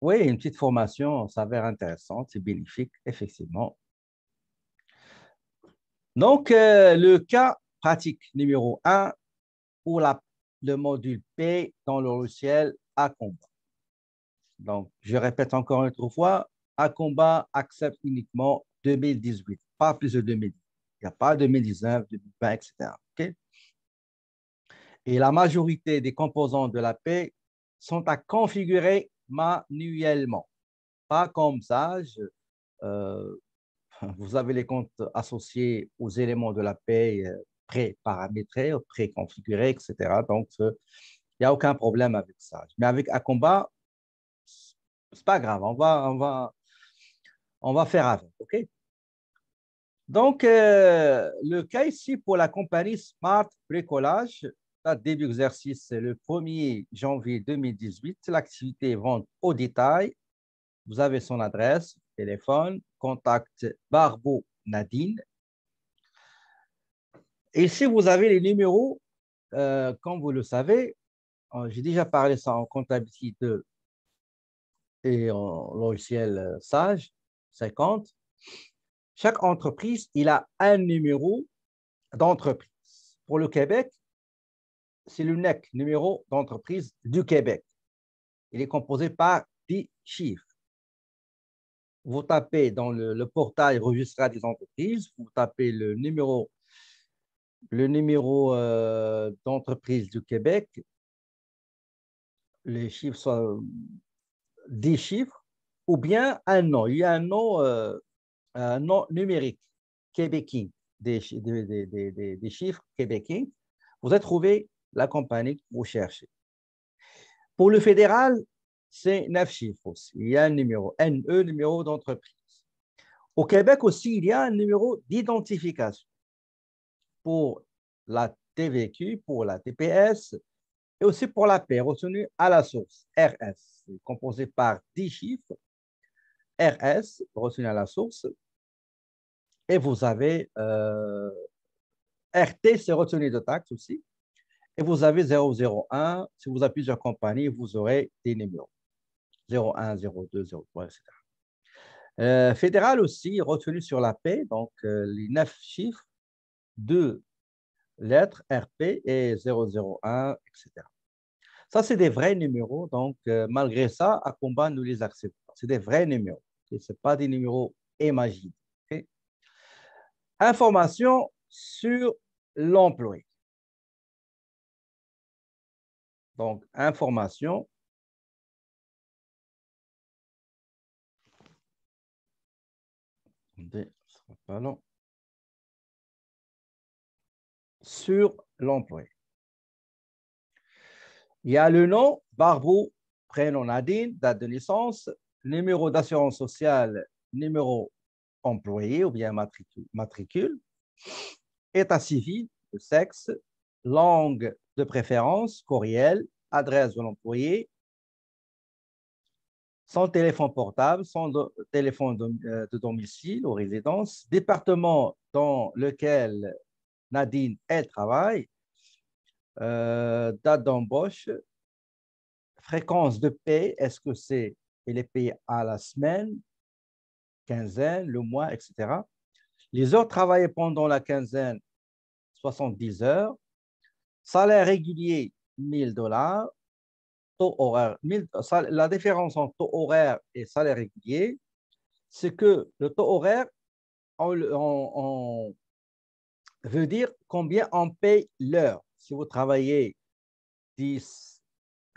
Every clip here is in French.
Oui, une petite formation s'avère intéressante, c'est bénéfique, effectivement. Donc, le cas pratique numéro un pour le module P dans le logiciel Acomba. Donc, je répète encore une autre fois, Acomba accepte uniquement 2018, pas plus de 2010. Il n'y a pas 2019, 2020, etc. OK? Et la majorité des composants de la paix sont à configurer manuellement. Pas comme ça, euh, vous avez les comptes associés aux éléments de la paix pré-paramétrés, pré-configurés, etc. Donc, il n'y a aucun problème avec ça. Mais avec Acomba, c'est pas grave, on va faire avec. OK? Donc, le cas ici pour la compagnie Smart Bricolage, la début exercice, c'est le 1er janvier 2018. L'activité est vente au détail. Vous avez son adresse, téléphone, contact Barbeau Nadine. Et si vous avez les numéros, comme vous le savez, j'ai déjà parlé ça en comptabilité 2 et en logiciel Sage 50. Chaque entreprise, il a un numéro d'entreprise. Pour le Québec, c'est le NEC, numéro d'entreprise du Québec. Il est composé par 10 chiffres. Vous tapez dans le portail registraire des entreprises, vous tapez le numéro d'entreprise du Québec, les chiffres sont 10 chiffres, ou bien un nom. Il y a un nom numérique québécois, des chiffres québécois. Vous allez trouver la compagnie que vous cherchez. Pour le fédéral, c'est 9 chiffres aussi. Il y a un numéro, NE, numéro d'entreprise. Au Québec aussi, il y a un numéro d'identification pour la TVQ, pour la TPS et aussi pour la paie, retenue à la source, RS. C'est composé par 10 chiffres, RS, retenu à la source, et vous avez RT, c'est retenu de taxe aussi, et vous avez 001. Si vous avez plusieurs compagnies, vous aurez des numéros 01, 02, 03, etc. Fédéral aussi, retenu sur la paie, donc les 9 chiffres, 2 lettres, RP et 001, etc. Ça, c'est des vrais numéros. Donc, malgré ça, à combat, nous les acceptons. C'est des vrais numéros. Okay? Ce pas des numéros imaginés. Okay? Information sur l'employé. Donc, information sur l'employé. Il y a le nom, Barbeau, prénom Nadine, date de naissance, numéro d'assurance sociale, numéro employé ou bien matricule, état civil, le sexe, langue de préférence, courriel, adresse de l'employé, son téléphone portable, son téléphone de domicile ou résidence, département dans lequel Nadine elle travaille, date d'embauche, fréquence de paie, est-ce que elle est payée à la semaine, quinzaine, le mois, etc. Les heures travaillées pendant la quinzaine, 70 heures. Salaire régulier, 1000 $. Taux horaire, la différence entre taux horaire et salaire régulier, c'est que le taux horaire, on veut dire combien on paye l'heure. Si vous travaillez 10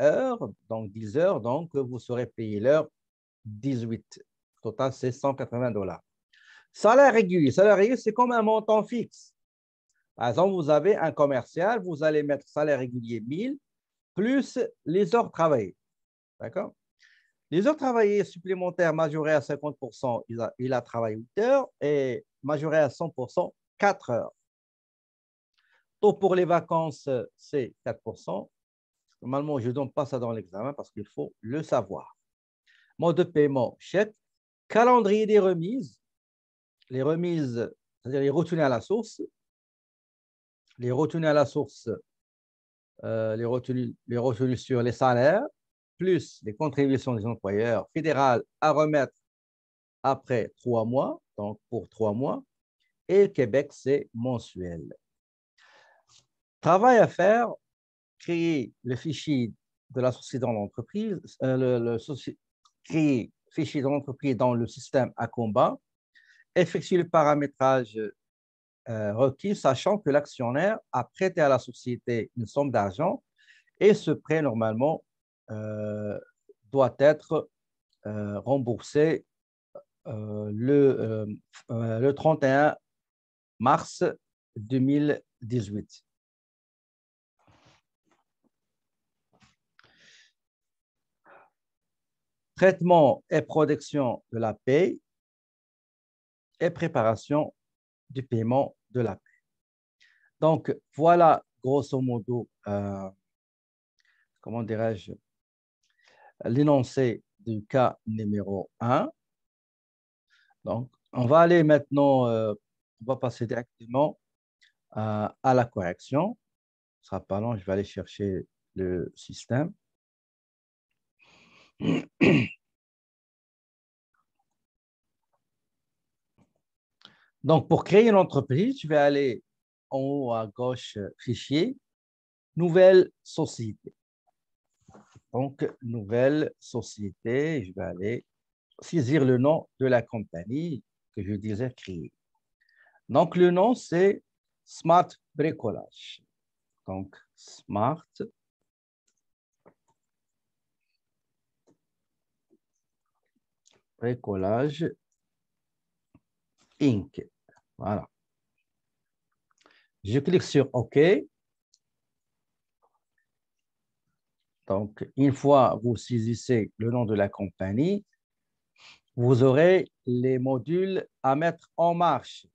heures, donc 10 heures, donc vous serez payé l'heure 18. Total, c'est 180 $. Salaire régulier, c'est comme un montant fixe. Par exemple, vous avez un commercial, vous allez mettre salaire régulier 1000 plus les heures travaillées. D'accord? Les heures travaillées supplémentaires majorées à 50%, il a travaillé 8 heures et majoré à 100%, 4 heures. Taux pour les vacances, c'est 4%. Normalement, je ne donne pas ça dans l'examen parce qu'il faut le savoir. Mode de paiement, chèque. Calendrier des remises. Les remises, c'est-à-dire les retenues à la source. Les retenues à la source, les retenues sur les salaires, plus les contributions des employeurs fédérales à remettre après 3 mois, donc pour 3 mois, et le Québec, c'est mensuel. Travail à faire, créer le fichier de la société dans l'entreprise, créer le fichier de l'entreprise dans le système Acomba, effectuer le paramétrage requis, sachant que l'actionnaire a prêté à la société une somme d'argent et ce prêt, normalement, doit être remboursé le 31 mars 2018. Traitement et protection de la paie et préparation du paiement de la paie. Donc, voilà, grosso modo, comment dirais-je, l'énoncé du cas numéro 1. Donc, on va aller maintenant, on va passer directement à la correction. Ce sera pas long, je vais aller chercher le système. Donc, pour créer une entreprise, je vais aller en haut à gauche, fichier, nouvelle société. Donc, nouvelle société, je vais aller saisir le nom de la compagnie que je disais créer. Donc, le nom, c'est Smart Bricolage. Donc, Smart Bricolage Inc. Voilà. Je clique sur OK. Donc, une fois vous saisissez le nom de la compagnie, vous aurez les modules à mettre en marche.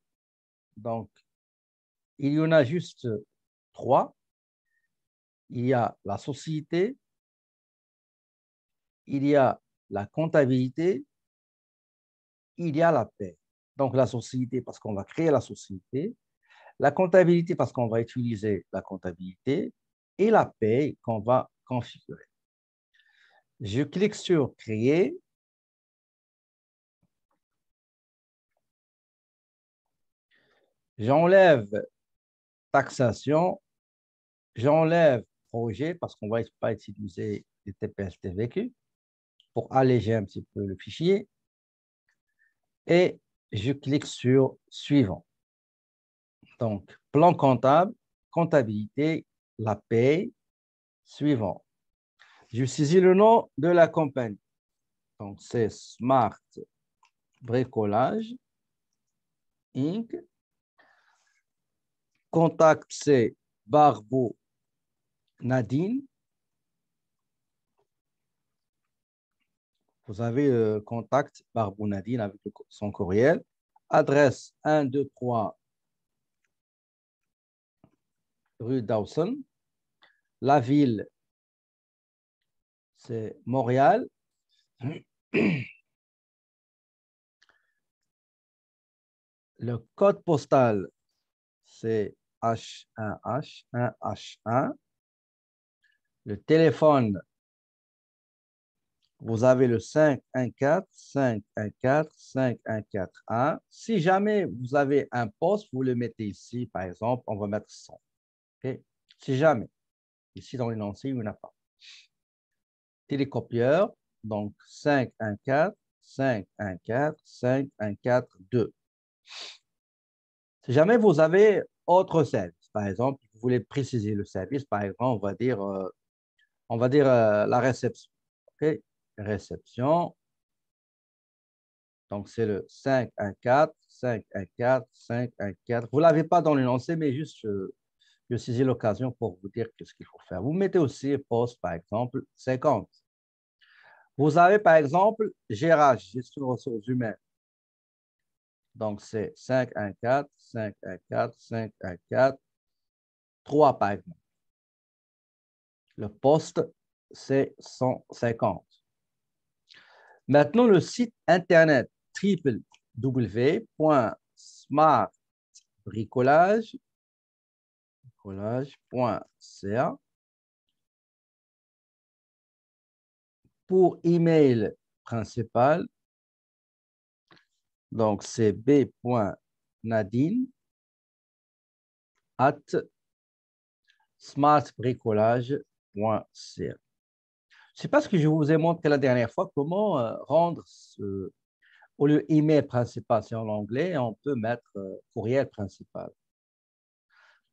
Donc, il y en a juste 3. Il y a la société, il y a la comptabilité, il y a la paie. Donc, la société, parce qu'on va créer la société, la comptabilité, parce qu'on va utiliser la comptabilité, et la paie qu'on va configurer. Je clique sur Créer. J'enlève taxation, j'enlève projet parce qu'on ne va pas utiliser les TPS-TVQ pour alléger un petit peu le fichier. Et je clique sur Suivant. Donc, plan comptable, comptabilité, la paie, suivant. Je saisis le nom de la compagnie. Donc, c'est Smart Bricolage Inc. Contact, c'est Barbeau Nadine. Vous avez contact Barbeau Nadine avec son courriel. Adresse 1, 2, 3 rue Dawson. La ville, c'est Montréal. Le code postal, c'est H1H1H1. Le téléphone, vous avez le 514-514-5141. Si jamais vous avez un poste, vous le mettez ici, par exemple, on va mettre 100. Okay? Si jamais. Ici, dans l'énoncé, il n'y en a pas. Télécopieur, donc 514-514-5142. Si jamais vous avez autre service, par exemple, vous voulez préciser le service, par exemple, on va dire la réception. OK? Réception. Donc, c'est le 514, 514, 514. Vous ne l'avez pas dans l'énoncé, mais juste, je saisis l'occasion pour vous dire ce qu'il faut faire. Vous mettez aussi poste, par exemple, 50. Vous avez, par exemple, gérage, gestion de ressources humaines. Donc, c'est 514, 514, 514, 3, par exemple. Le poste, c'est 150. Maintenant, le site Internet www.smartbricolage.ca. Pour email principal, donc c'est b.nadine@smartbricolage.ca. Je ne sais pas ce que je vous ai montré la dernière fois, comment rendre au lieu email principal, c'est en anglais, on peut mettre courriel principal.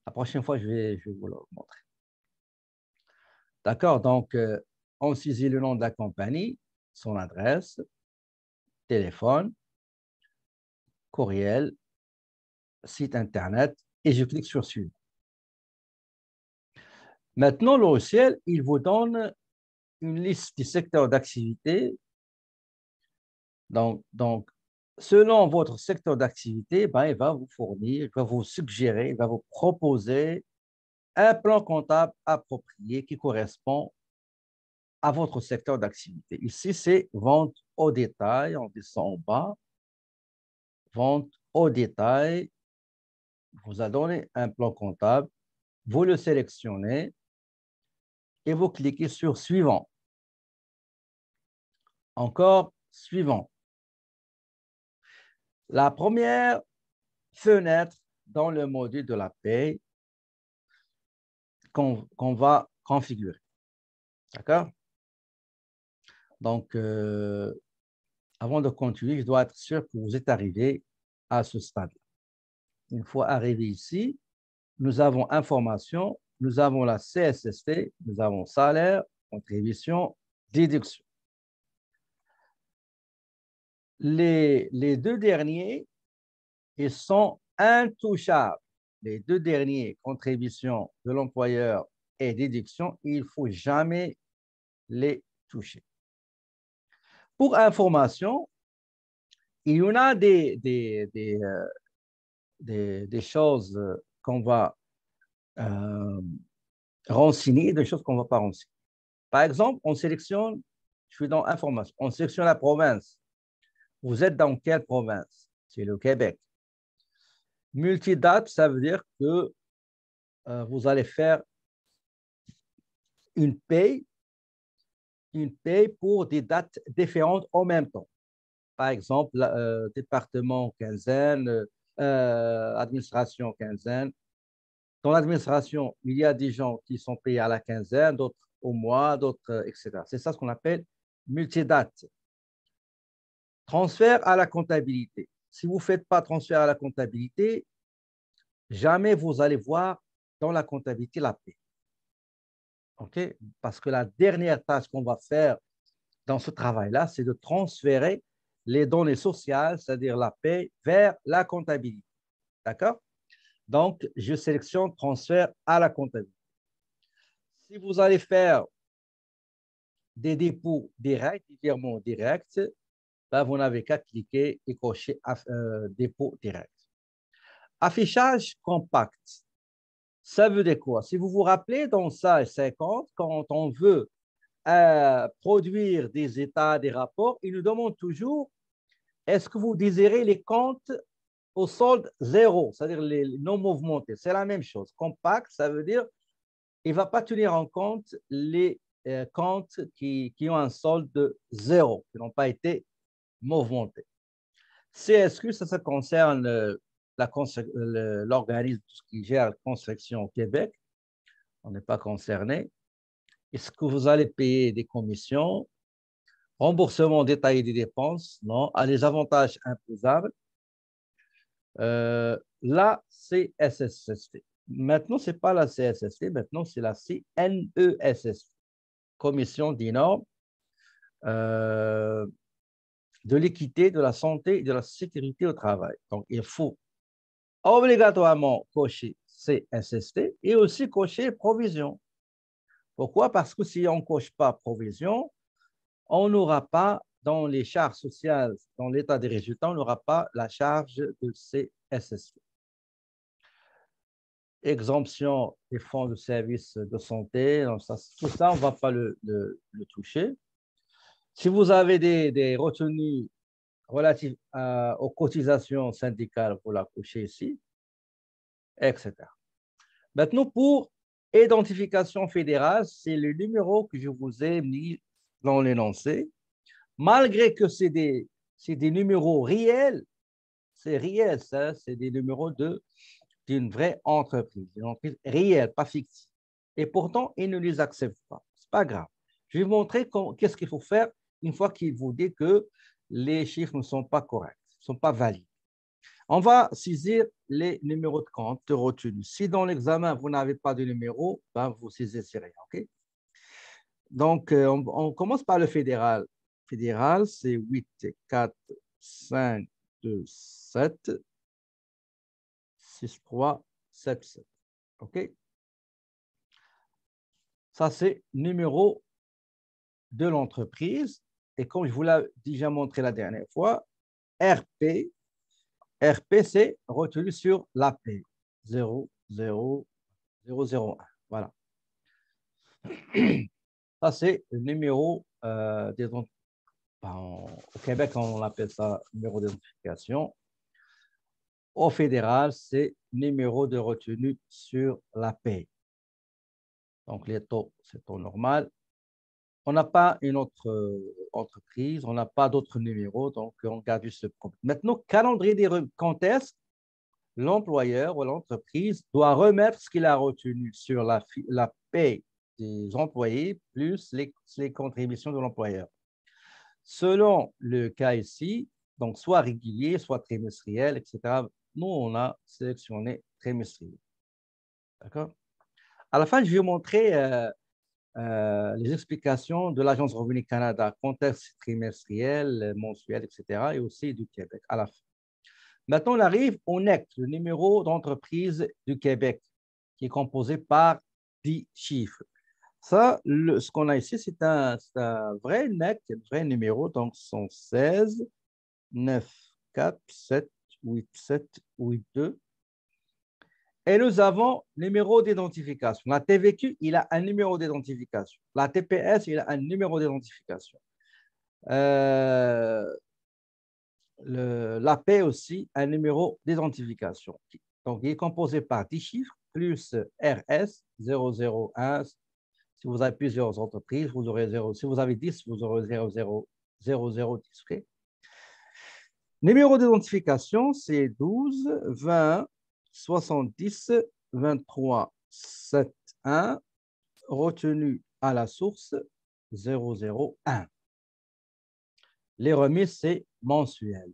La prochaine fois, je vais vous le montrer. D'accord, donc on saisit le nom de la compagnie, son adresse, téléphone, courriel, site internet, et je clique sur Suivre. Maintenant, le logiciel, il vous donne une liste du secteur d'activité. Donc, selon votre secteur d'activité, ben, il va vous fournir, il va vous suggérer, il va vous proposer un plan comptable approprié qui correspond à votre secteur d'activité. Ici, c'est vente au détail. On descend en bas. Vente au détail. Vous a donné un plan comptable. Vous le sélectionnez et vous cliquez sur Suivant. Encore Suivant. La première fenêtre dans le module de la paie qu'on va configurer. D'accord? Donc, avant de continuer, je dois être sûr que vous êtes arrivé à ce stade-là. Une fois arrivé ici, nous avons information, nous avons la CSST, nous avons salaire, contribution, déduction. Les deux derniers, ils sont intouchables. Les deux derniers, contribution de l'employeur et déduction, il ne faut jamais les toucher. Pour information, il y en a des choses qu'on va renseigner et des choses qu'on ne va pas renseigner. Par exemple, on sélectionne, je suis dans information, on sélectionne la province. Vous êtes dans quelle province? C'est le Québec. Multidate, ça veut dire que vous allez faire une paye pour des dates différentes en même temps. Par exemple, département quinzaine, administration quinzaine. Dans l'administration, il y a des gens qui sont payés à la quinzaine, d'autres au mois, d'autres, etc. C'est ça ce qu'on appelle multidate. Transfert à la comptabilité. Si vous ne faites pas transfert à la comptabilité, jamais vous allez voir dans la comptabilité la paie. OK? Parce que la dernière tâche qu'on va faire dans ce travail-là, c'est de transférer les données sociales, c'est-à-dire la paie, vers la comptabilité. D'accord? Donc, je sélectionne transfert à la comptabilité. Si vous allez faire des dépôts directs, des virements directs, ben, vous n'avez qu'à cliquer et cocher dépôt direct. Affichage compact. Ça veut dire quoi? Si vous vous rappelez, dans Sage 50, quand on veut produire des états, des rapports, il nous demande toujours est-ce que vous désirez les comptes au solde zéro, c'est-à-dire les non movementés. C'est la même chose. Compact, ça veut dire il ne va pas tenir en compte les comptes qui ont un solde de zéro, qui n'ont pas été mouvementés. CSQ, ça concerne l'organisme qui gère la construction au Québec. On n'est pas concerné. Est-ce que vous allez payer des commissions? Remboursement détaillé des dépenses? Non. À les avantages imposables? La CSST. Maintenant, ce n'est pas la CSST, maintenant, c'est la CNESST, Commission des normes de l'équité, de la santé et de la sécurité au travail. Donc, il faut obligatoirement cocher CSST et aussi cocher provision. Pourquoi? Parce que si on ne coche pas provision, on n'aura pas dans les charges sociales, dans l'état des résultats, on n'aura pas la charge de CSST. Exemption des fonds de services de santé, donc ça, tout ça, on ne va pas le toucher. Si vous avez des retenues relatives aux cotisations syndicales, vous la cochez ici, etc. Maintenant, pour identification fédérale, c'est le numéro que je vous ai mis dans l'énoncé, malgré que c'est des numéros réels, c'est réel, ça, c'est des numéros d'une vraie entreprise, une entreprise réelle, pas fictive. Et pourtant, ils ne les acceptent pas. Ce n'est pas grave. Je vais vous montrer qu'est-ce qu'il faut faire une fois qu'il vous dit que les chiffres ne sont pas corrects, ne sont pas valides. On va saisir les numéros de compte de retenue. Si dans l'examen, vous n'avez pas de numéro, ben vous saisissez rien. OK? Donc, on commence par le fédéral. Fédéral, c'est 8, 4, 5, 2, 7, 6, 3, 7, 7. OK? Ça, c'est numéro de l'entreprise. Et comme je vous l'ai déjà montré la dernière fois, RP, c'est retenu sur l'AP. 0, 0, 0, 0, 1. Voilà. Ça, c'est le numéro des au Québec, on appelle ça numéro d'identification. Au fédéral, c'est numéro de retenue sur la paie. Donc, les taux, c'est taux normal. On n'a pas une autre entreprise, on n'a pas d'autres numéros, donc on garde ce problème. Maintenant, calendrier des quand est-ce l'employeur ou l'entreprise doit remettre ce qu'il a retenu sur la paie des employés plus les contributions de l'employeur. Selon le cas ici, donc soit régulier, soit trimestriel, etc. Nous, on a sélectionné trimestriel. D'accord? À la fin, je vais vous montrer les explications de l'Agence Revenu Canada, contexte trimestriel, mensuel, etc., et aussi du Québec, à la fin. Maintenant, on arrive au NEC, le numéro d'entreprise du Québec, qui est composé par 10 chiffres. Ça, ce qu'on a ici, c'est un vrai NEC, un vrai numéro, donc ce sont 16, 9, 4, 7, 8, 7, 8, 2. Et nous avons numéro d'identification. La TVQ, il a un numéro d'identification. La TPS, il a un numéro d'identification. L'AP aussi, un numéro d'identification. Donc, il est composé par 10 chiffres plus RS 001. Si vous avez plusieurs entreprises, vous aurez 0. Si vous avez 10, vous aurez 000010. Okay? Numéro d'identification, c'est 12, 20, 70, 23, 7, 1, retenu à la source 001. Les remises, c'est mensuel.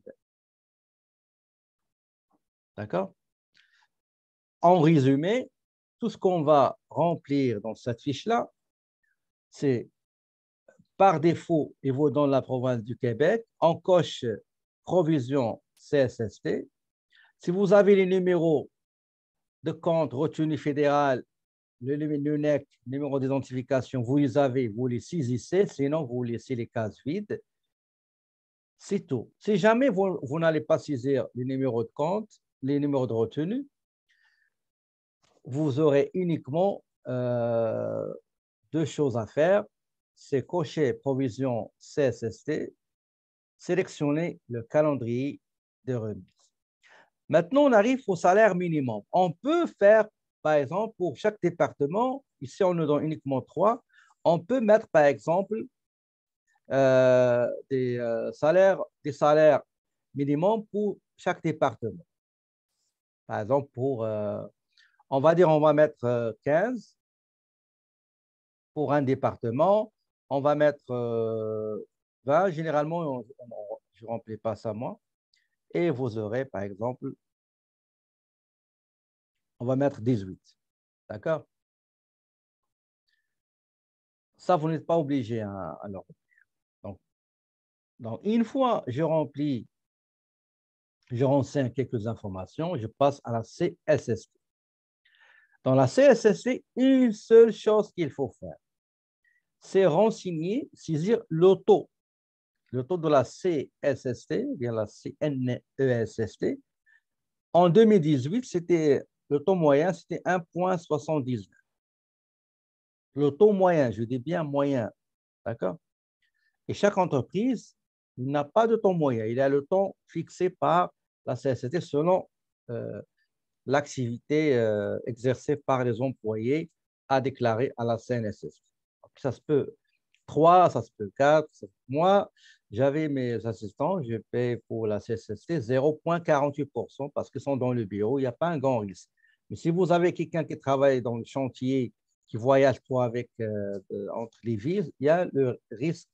D'accord? En résumé, tout ce qu'on va remplir dans cette fiche-là, c'est par défaut, il vaut dans la province du Québec, on coche provision CSST. Si vous avez les numéros de compte retenu fédéral, le NEC, numéro d'identification, vous les avez, vous les saisissez, sinon vous laissez les cases vides. C'est tout. Si jamais vous n'allez pas saisir les numéros de compte, les numéros de retenue, vous aurez uniquement deux choses à faire. C'est cocher provision CSST, sélectionner le calendrier de remise. Maintenant, on arrive au salaire minimum. On peut faire, par exemple, pour chaque département, ici on nous donne uniquement 3, on peut mettre, par exemple, des salaires minimums pour chaque département. Par exemple, on va mettre 15 pour un département. On va mettre 20. Généralement, je ne remplis pas ça moi. Et vous aurez, par exemple, on va mettre 18. D'accord? Ça, vous n'êtes pas obligé à le remplir. Donc, une fois je renseigne quelques informations, je passe à la CSST. Dans la CSST, une seule chose qu'il faut faire, c'est renseigner, saisir le taux de la CSST, bien la CNESST. En 2018, le taux moyen, c'était 1,79. Le taux moyen, je dis bien moyen, d'accord? Et chaque entreprise n'a pas de taux moyen. Il y a le taux fixé par la CSST selon l'activité exercée par les employés à déclarer à la CNSST. Donc, ça se peut 3, ça se peut 4. Moi, j'avais mes assistants, je paye pour la CSST 0,48% parce qu'ils sont dans le bureau, il n'y a pas un grand risque. Mais si vous avez quelqu'un qui travaille dans le chantier, qui voyage trop avec, entre les villes, il y a le risque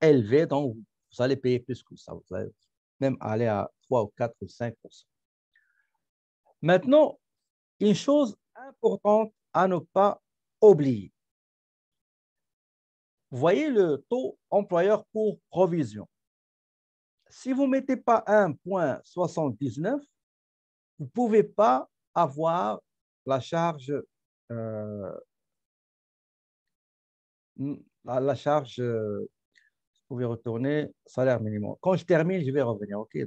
élevé, donc vous allez payer plus que ça. Vous allez même aller à 3 ou 4 ou 5%. Maintenant, une chose importante à ne pas oublier. Vous voyez le taux employeur pour provision. Si vous ne mettez pas 1,79, vous ne pouvez pas avoir la charge, la charge, vous pouvez retourner, salaire minimum. Quand je termine, je vais revenir. OK,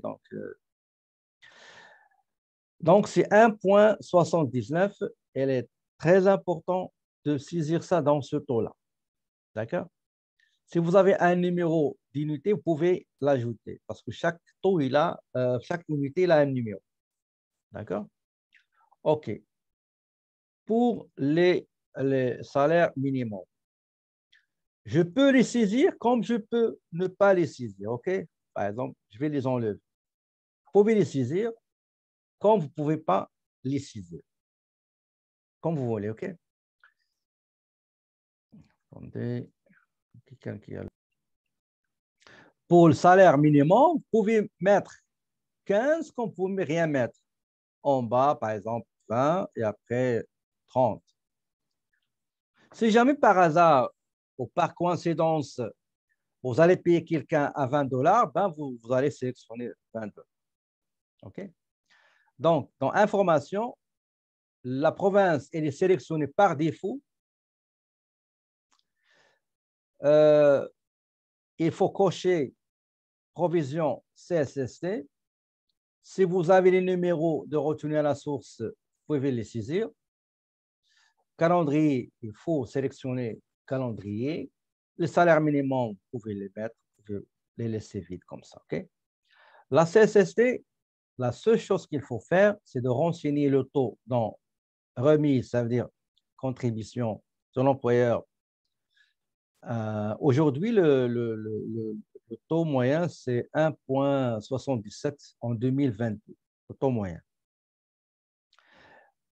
donc c'est 1,79. Elle est très important de saisir ça dans ce taux-là. D'accord? Si vous avez un numéro d'unité, vous pouvez l'ajouter parce que chaque taux, chaque unité, il a un numéro. D'accord? OK. Pour les salaires minimums, je peux les saisir comme je peux ne pas les saisir. OK? Par exemple, je vais les enlever. Vous pouvez les saisir comme vous ne pouvez pas les saisir. Comme vous voulez. OK? Attendez. Quelqu'un qui a... Pour le salaire minimum, vous pouvez mettre 15 comme vous ne pouvez rien mettre. En bas, par exemple, 20 et après 30. Si jamais par hasard ou par coïncidence, vous allez payer quelqu'un à $20, ben vous allez sélectionner $20. OK? Donc, dans information, la province elle est sélectionnée par défaut. Il faut cocher provision CSST. Si vous avez les numéros de retenue à la source, vous pouvez les saisir. Calendrier, il faut sélectionner calendrier. Les salaires minimum, vous pouvez les mettre, vous pouvez les laisser vides comme ça. OK? La CSST, la seule chose qu'il faut faire, c'est de renseigner le taux dans remise, ça veut dire contribution de l'employeur. Aujourd'hui, le taux moyen, c'est 1,77 en 2022, le taux moyen.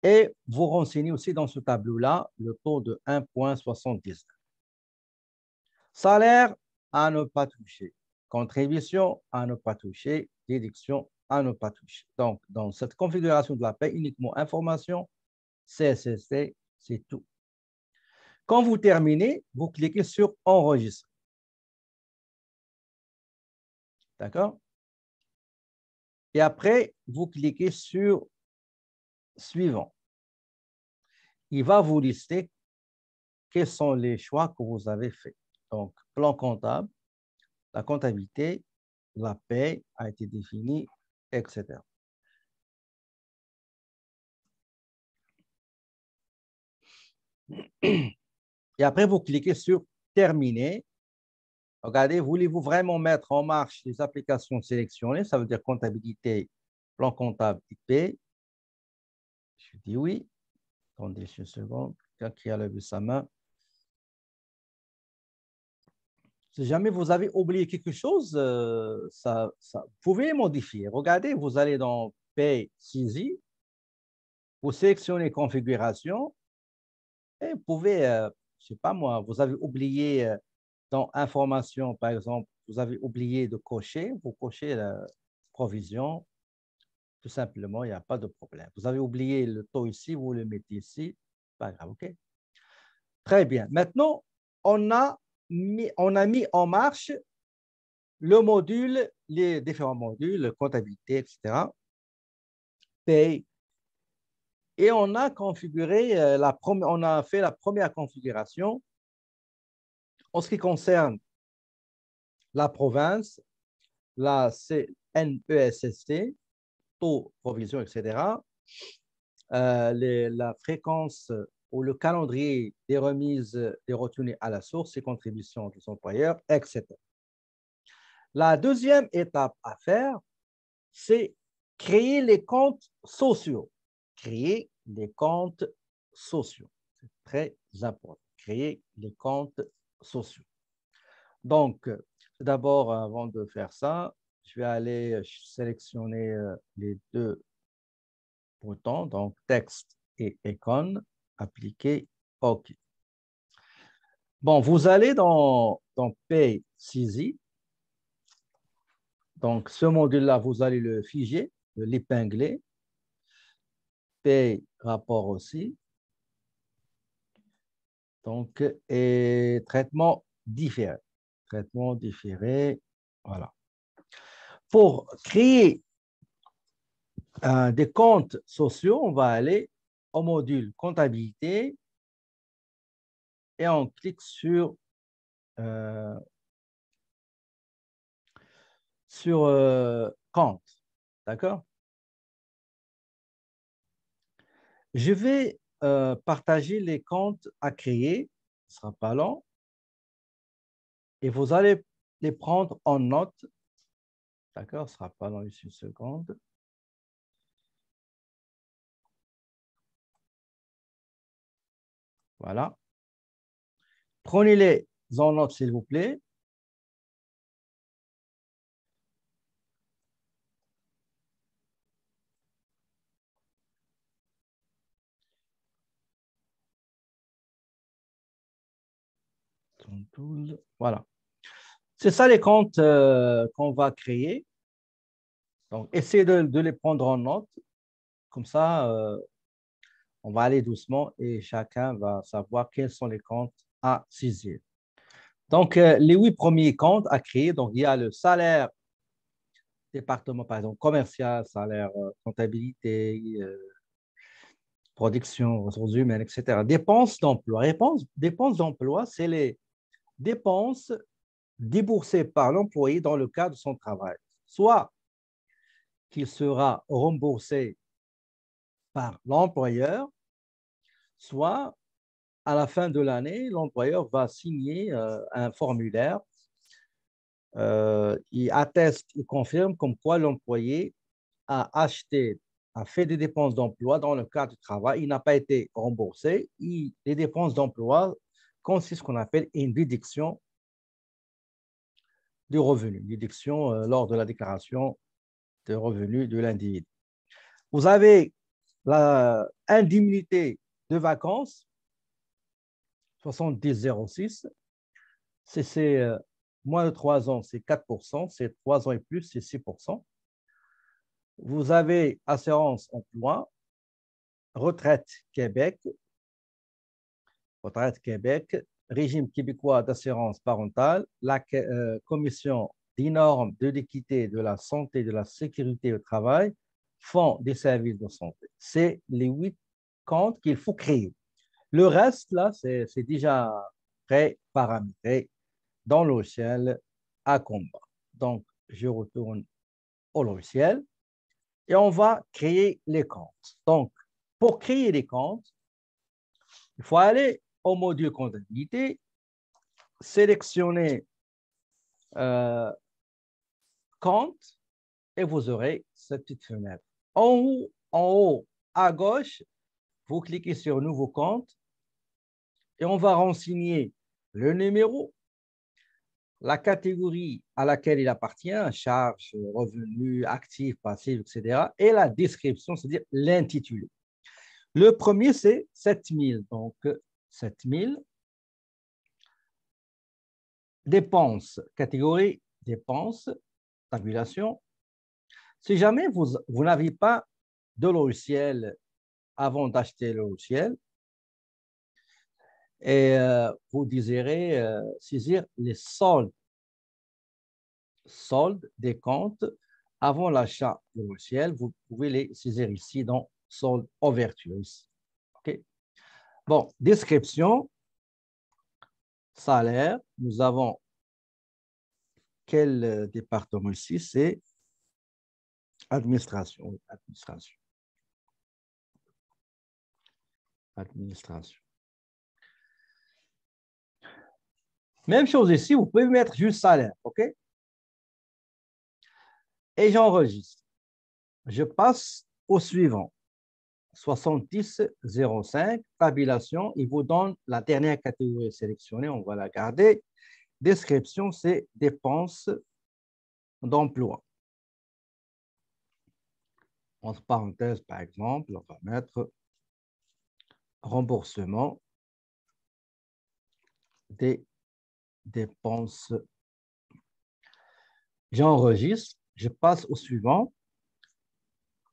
Et vous renseignez aussi dans ce tableau-là le taux de 1,79. Salaire à ne pas toucher. Contribution à ne pas toucher. Déduction à ne pas toucher. Donc, dans cette configuration de la paie, uniquement information, CSST, c'est tout. Quand vous terminez, vous cliquez sur Enregistrer. D'accord? Et après, vous cliquez sur Suivant. Il va vous lister quels sont les choix que vous avez faits. Donc, plan comptable, la comptabilité, la paie a été définie, etc. Et après, vous cliquez sur Terminer. Regardez, voulez-vous vraiment mettre en marche les applications sélectionnées? Ça veut dire comptabilité, plan comptable, IP. Je dis oui. Attendez une seconde. Quelqu'un qui a levé sa main. Si jamais vous avez oublié quelque chose, vous pouvez modifier. Regardez, vous allez dans Pay saisie, vous sélectionnez Configuration et vous pouvez, je ne sais pas moi, vous avez oublié dans Information, par exemple, vous avez oublié de cocher, vous cochez la provision, tout simplement, il n'y a pas de problème. Vous avez oublié le taux ici, vous le mettez ici, pas grave, OK? Très bien. Maintenant, on a mis en marche le module, les différents modules, comptabilité, etc., paye. Et on a configuré, on a fait la première configuration en ce qui concerne la province, la CNESST, taux, provision, etc., la fréquence ou le calendrier des remises des retenues à la source et contributions des employeurs, etc. La deuxième étape à faire, c'est créer les comptes sociaux. Créer les comptes sociaux. C'est très important. Créer les comptes sociaux. Donc, d'abord, avant de faire ça, je vais aller sélectionner les deux boutons, donc texte et icône, appliquer OK. Bon, vous allez dans Pay Saisie. Donc, ce module-là, vous allez le figer, l'épingler. Pay rapport aussi. Donc, et traitement différé. Traitement différé, voilà. Pour créer des comptes sociaux, on va aller au module comptabilité et on clique euh, sur compte. D'accord? Je vais partager les comptes à créer. Ce ne sera pas long. Et vous allez les prendre en note. D'accord? Ce ne sera pas long ici une seconde. Voilà. Prenez-les en note, s'il vous plaît. Voilà. C'est ça les comptes qu'on va créer. Donc, essayez de les prendre en note. Comme ça, on va aller doucement et chacun va savoir quels sont les comptes à saisir. Donc, les 8 premiers comptes à créer, donc il y a le salaire département, par exemple, commercial, salaire, comptabilité, production, ressources humaines, etc. Dépenses d'emploi. Dépenses d'emploi, c'est les dépenses déboursées par l'employé dans le cadre de son travail. Soit qu'il sera remboursé par l'employeur, soit à la fin de l'année, l'employeur va signer un formulaire. Il atteste, il confirme comme quoi l'employé a acheté, a fait des dépenses d'emploi dans le cadre du travail. Il n'a pas été remboursé. Les dépenses d'emploi consistent en ce qu'on appelle une déduction du revenu, une déduction lors de la déclaration de revenus de l'individu. Vous avez l'indemnité de vacances, 70,06. C'est moins de 3 ans, c'est 4%. C'est 3 ans et plus, c'est 6%. Vous avez assurance emploi, retraite Québec, régime québécois d'assurance parentale, la commission des normes de l'équité, de la santé, de la sécurité au travail, fonds des services de santé. C'est les 8 comptes qu'il faut créer. Le reste, là, c'est déjà pré-paramétré dans le logiciel à combat. Donc, je retourne au logiciel et on va créer les comptes. Donc, pour créer les comptes, il faut aller au module comptabilité, sélectionner euh, compte et vous aurez cette petite fenêtre. En haut, à gauche, vous cliquez sur nouveau compte et on va renseigner le numéro, la catégorie à laquelle il appartient, charge, revenu, actif, passif, etc. et la description, c'est-à-dire l'intitulé. Le premier, c'est 7000. Donc, 7000. Dépenses, catégorie dépenses, tabulation. Si jamais vous n'avez pas de logiciel avant d'acheter le logiciel, et vous désirez saisir les soldes des comptes avant l'achat du logiciel, vous pouvez les saisir ici dans soldes ouverture. OK? Bon, description, salaire, nous avons quel département ici? C'est administration. Administration. Administration. Même chose ici, vous pouvez mettre juste salaire, OK? Et j'enregistre. Je passe au suivant. 70,05, tabulation. Il vous donne la dernière catégorie sélectionnée, on va la garder. Description, c'est dépenses d'emploi. Entre parenthèses, par exemple, on va mettre remboursement des dépenses. J'enregistre, je passe au suivant.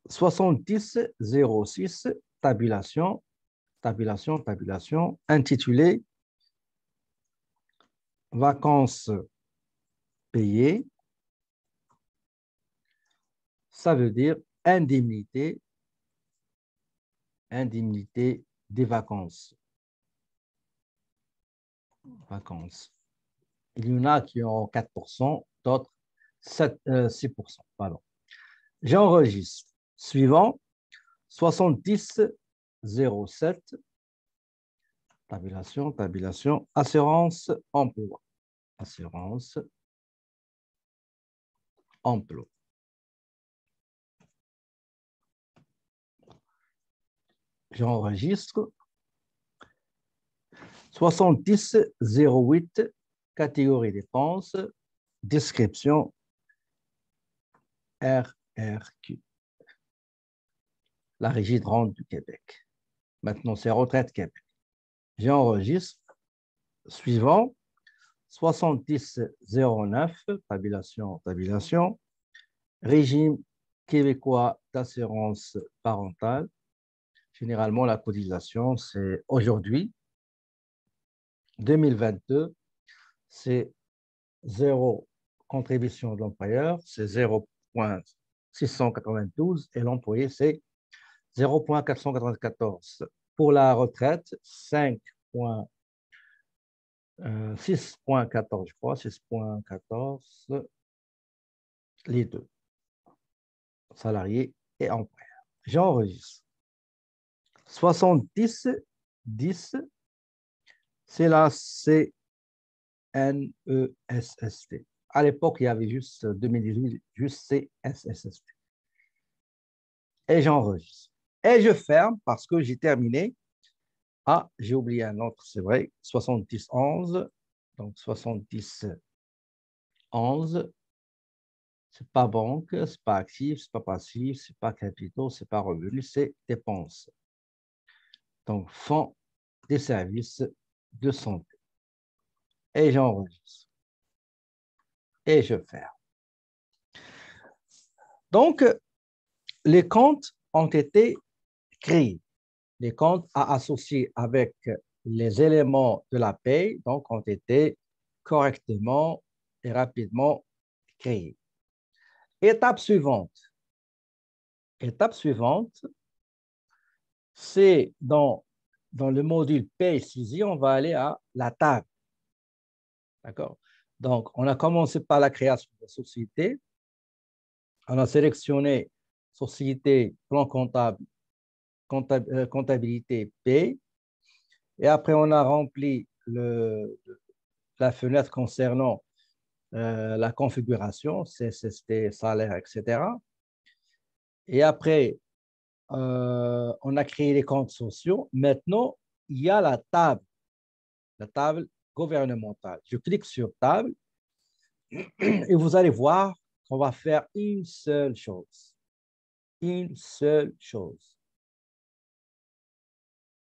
7006, tabulation, intitulé vacances payées. Ça veut dire indemnité des vacances. Il y en a qui ont 4%, d'autres 6%. Pardon. J'enregistre. Suivant, 7007, tabulation, assurance emploi. Assurance emploi. J'enregistre. 7008, catégorie dépenses, description RRQ, la Régie de rente du Québec. Maintenant, c'est Retraite Québec. J'enregistre. Suivant, 7009, tabulation, régime québécois d'assurance parentale. Généralement, la cotisation, c'est aujourd'hui, 2022, c'est 0 contribution de l'employeur, c'est 0,692 et l'employé, c'est 0,494. Pour la retraite, 6,14, je crois, 6,14, les deux, salariés et employeurs. J'enregistre. 7010, c'est la CNESST. À l'époque, il y avait juste 2018, juste CSSST. Et j'enregistre. Et je ferme parce que j'ai terminé. Ah, j'ai oublié un autre, c'est vrai, 7011. Donc 7011, c'est pas banque, c'est pas actif, c'est pas passif, c'est pas capitaux, c'est pas revenu, c'est dépenses. Donc fonds des services de santé. Et j'enregistre. Et je ferme. Donc, les comptes ont été créés. Les comptes à associer avec les éléments de la paie, donc, ont été correctement et rapidement créés. Étape suivante. Étape suivante, c'est dans le module paie saisie, on va aller à la table. D'accord? Donc, on a commencé par la création de la société. On a sélectionné société, plan comptable, comptabilité paie. Et après, on a rempli la fenêtre concernant la configuration, CSST, salaire, etc. Et après, on a créé les comptes sociaux. Maintenant, il y a la table gouvernementale. Je clique sur table et vous allez voir qu'on va faire une seule chose. Une seule chose.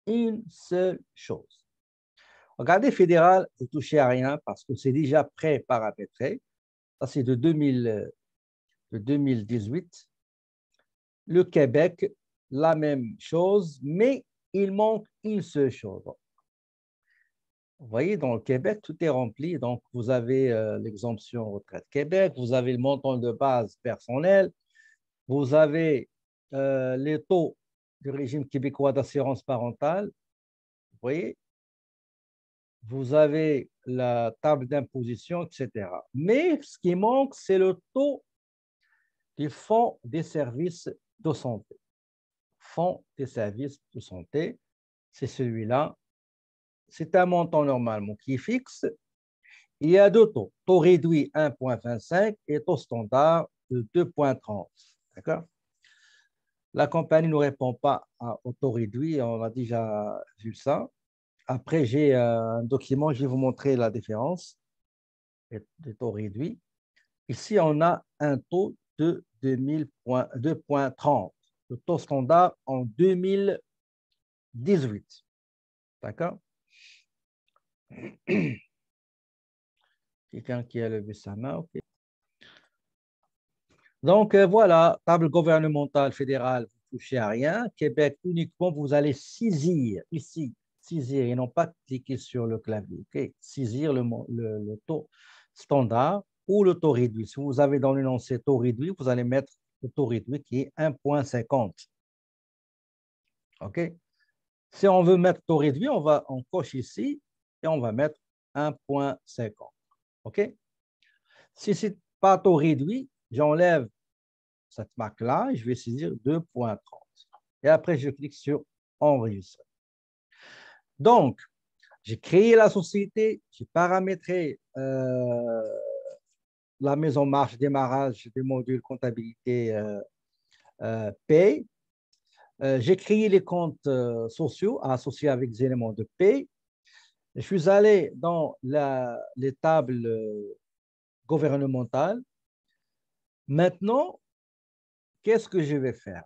Une seule chose. Regardez fédéral, vous ne touchez à rien parce que c'est déjà pré-paramétré. Ça, c'est de 2018. Le Québec, la même chose, mais il manque une seule chose. Vous voyez, dans le Québec, tout est rempli. Donc, vous avez l'exemption retraite Québec, vous avez le montant de base personnel, vous avez les taux du régime québécois d'assurance parentale. Vous voyez, vous avez la table d'imposition, etc. Mais ce qui manque, c'est le taux du Fonds des services de santé. Fonds des services de santé, c'est celui-là. C'est un montant normalement qui est fixe. Il y a deux taux. Taux réduit 1,25 et taux standard de 2,30. D'accord? La compagnie ne répond pas au taux réduit. On a déjà vu ça. Après, j'ai un document, je vais vous montrer la différence. des taux réduits. Ici, on a un taux de 2,30. Le taux standard en 2018. D'accord? Quelqu'un qui a levé sa main, OK. Donc, voilà, table gouvernementale fédérale, vous ne touchez à rien. Québec, uniquement, vous allez saisir ici, saisir et non pas cliquer sur le clavier. OK? Saisir le taux standard ou le taux réduit. Si vous avez dans l'énoncé taux réduit, vous allez mettre le taux réduit qui est 1,50. OK? Si on veut mettre taux réduit, on coche ici et on va mettre 1,50. OK? Si ce n'est pas taux réduit, j'enlève cette marque-là et je vais saisir 2,30. Et après, je clique sur enregistrer. Donc, j'ai créé la société, j'ai paramétré la mise en marche, démarrage des modules comptabilité paye. J'ai créé les comptes sociaux associés avec des éléments de paye. Je suis allé dans les tables gouvernementales. Maintenant, qu'est-ce que je vais faire?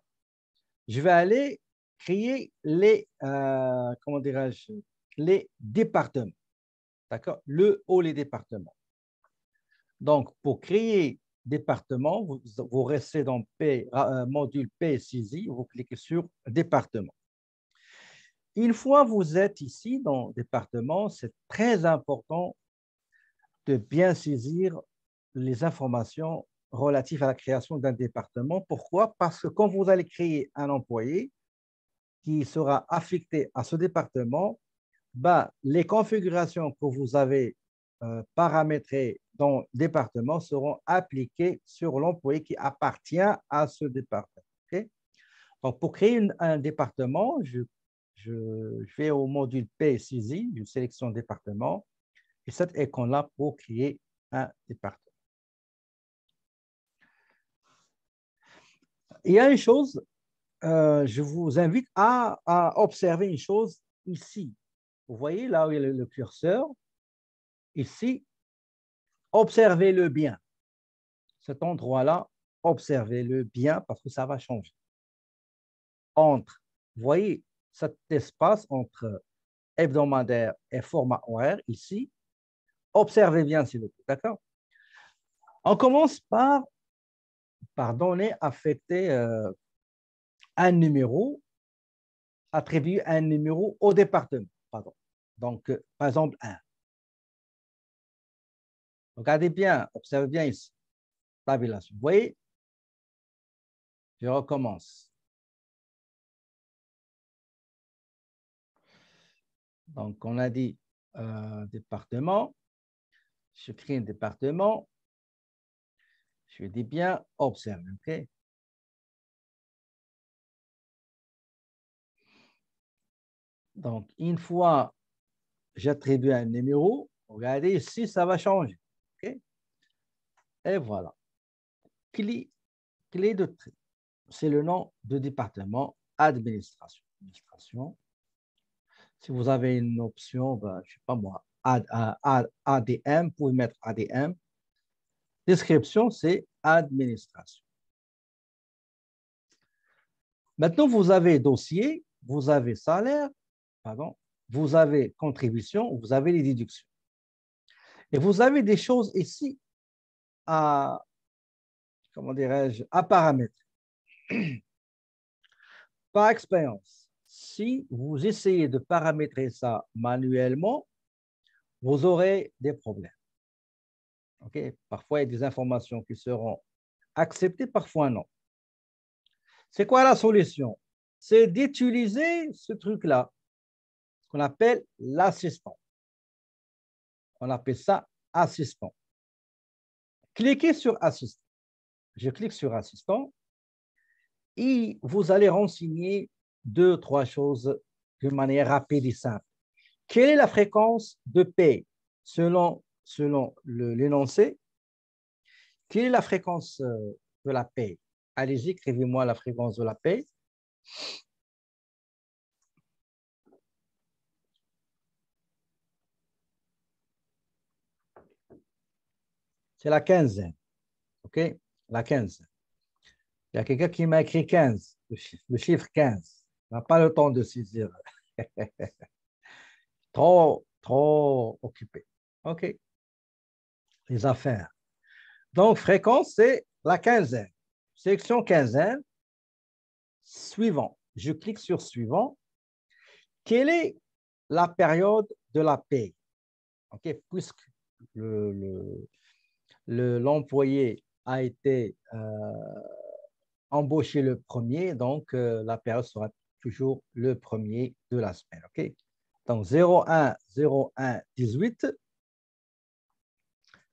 Je vais aller créer comment dirais-je, les départements. D'accord? Le ou les départements. Donc, pour créer département, vous restez dans module P6i, vous cliquez sur département. Une fois que vous êtes ici dans département, c'est très important de bien saisir les informations relatives à la création d'un département. Pourquoi? Parce que quand vous allez créer un employé qui sera affecté à ce département, les configurations que vous avez paramétrées dans le département seront appliquées sur l'employé qui appartient à ce département. Okay? Donc, pour créer un département, je vais au module P6i, je sélectionne département, et cette icône-là pour créer un département. Il y a une chose, je vous invite à observer une chose ici. Vous voyez là où il y a le curseur, ici, observez-le bien. Cet endroit-là, observez-le bien parce que ça va changer. Vous voyez cet espace entre hebdomadaire et format horaire ici, observez bien s'il vous plaît, d'accord? On commence par donner, affecter un numéro, attribuer un numéro au département. Pardon. Donc, par exemple, 1. Regardez bien, observez bien ici. Tabulation. Vous voyez? Je recommence. Donc, on a dit département. Je crée un département. Je dis bien observe. OK? Donc, une fois j'attribue un numéro, regardez ici, ça va changer. OK? Et voilà. Clé de tri. C'est le nom de département administration. Si vous avez une option, je ne sais pas moi, ADM, vous pouvez mettre ADM. Description, c'est administration. Maintenant, vous avez dossier, vous avez salaire, pardon, vous avez contribution, vous avez les déductions. Et vous avez des choses ici à, comment dirais-je, à paramétrer. Par expérience, si vous essayez de paramétrer ça manuellement, vous aurez des problèmes. Okay? Parfois, il y a des informations qui seront acceptées, parfois non. C'est quoi la solution? C'est d'utiliser ce truc-là, ce qu'on appelle l'assistant. On appelle ça assistant. Cliquez sur assistant. Je clique sur assistant et vous allez renseigner 2-3 choses de manière rapide et simple. Quelle est la fréquence de paie selon l'énoncé? Quelle est la fréquence de la paie? Allez-y, écrivez-moi la fréquence de la paie. C'est la quinzaine. OK? La quinzaine. Il y a quelqu'un qui m'a écrit 15, le chiffre 15. On n'a pas le temps de saisir. Trop occupé. OK. Les affaires. Donc, fréquence, c'est la quinzaine. Sélection quinzaine. Suivant. Je clique sur suivant. Quelle est la période de la paie? OK, puisque l'employé a été embauché le premier, donc la période sera toujours le premier de la semaine. OK? Donc 01/01/18,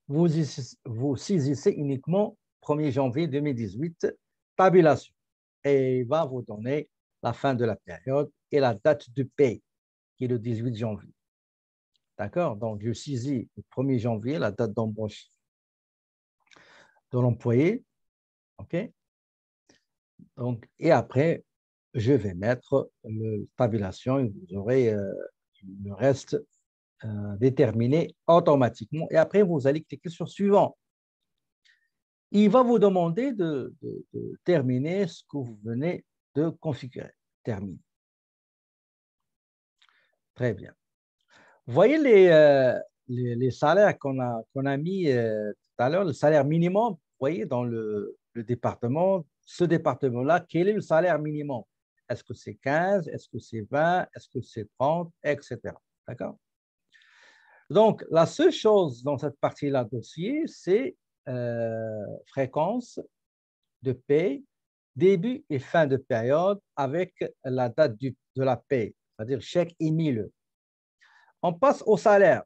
vous saisissez uniquement 1er janvier 2018, tabulation. Et il va vous donner la fin de la période et la date de paie, qui est le 18 janvier. D'accord? Donc, je saisis le 1er janvier, la date d'embauche de l'employé. OK? Donc, et après, je vais mettre la tabulation et vous aurez le reste déterminé automatiquement. Et après, vous allez cliquer sur suivant. Il va vous demander de terminer ce que vous venez de configurer. Termine. Très bien. Vous voyez les salaires qu'on a mis tout à l'heure, le salaire minimum, vous voyez, dans le département, ce département-là, quel est le salaire minimum? Est-ce que c'est 15? Est-ce que c'est 20? Est-ce que c'est 30? Etc. D'accord? Donc, la seule chose dans cette partie-là dossier, c'est fréquence de paie, début et fin de période avec la date de la paie, c'est-à-dire chèque émis. On passe au salaire.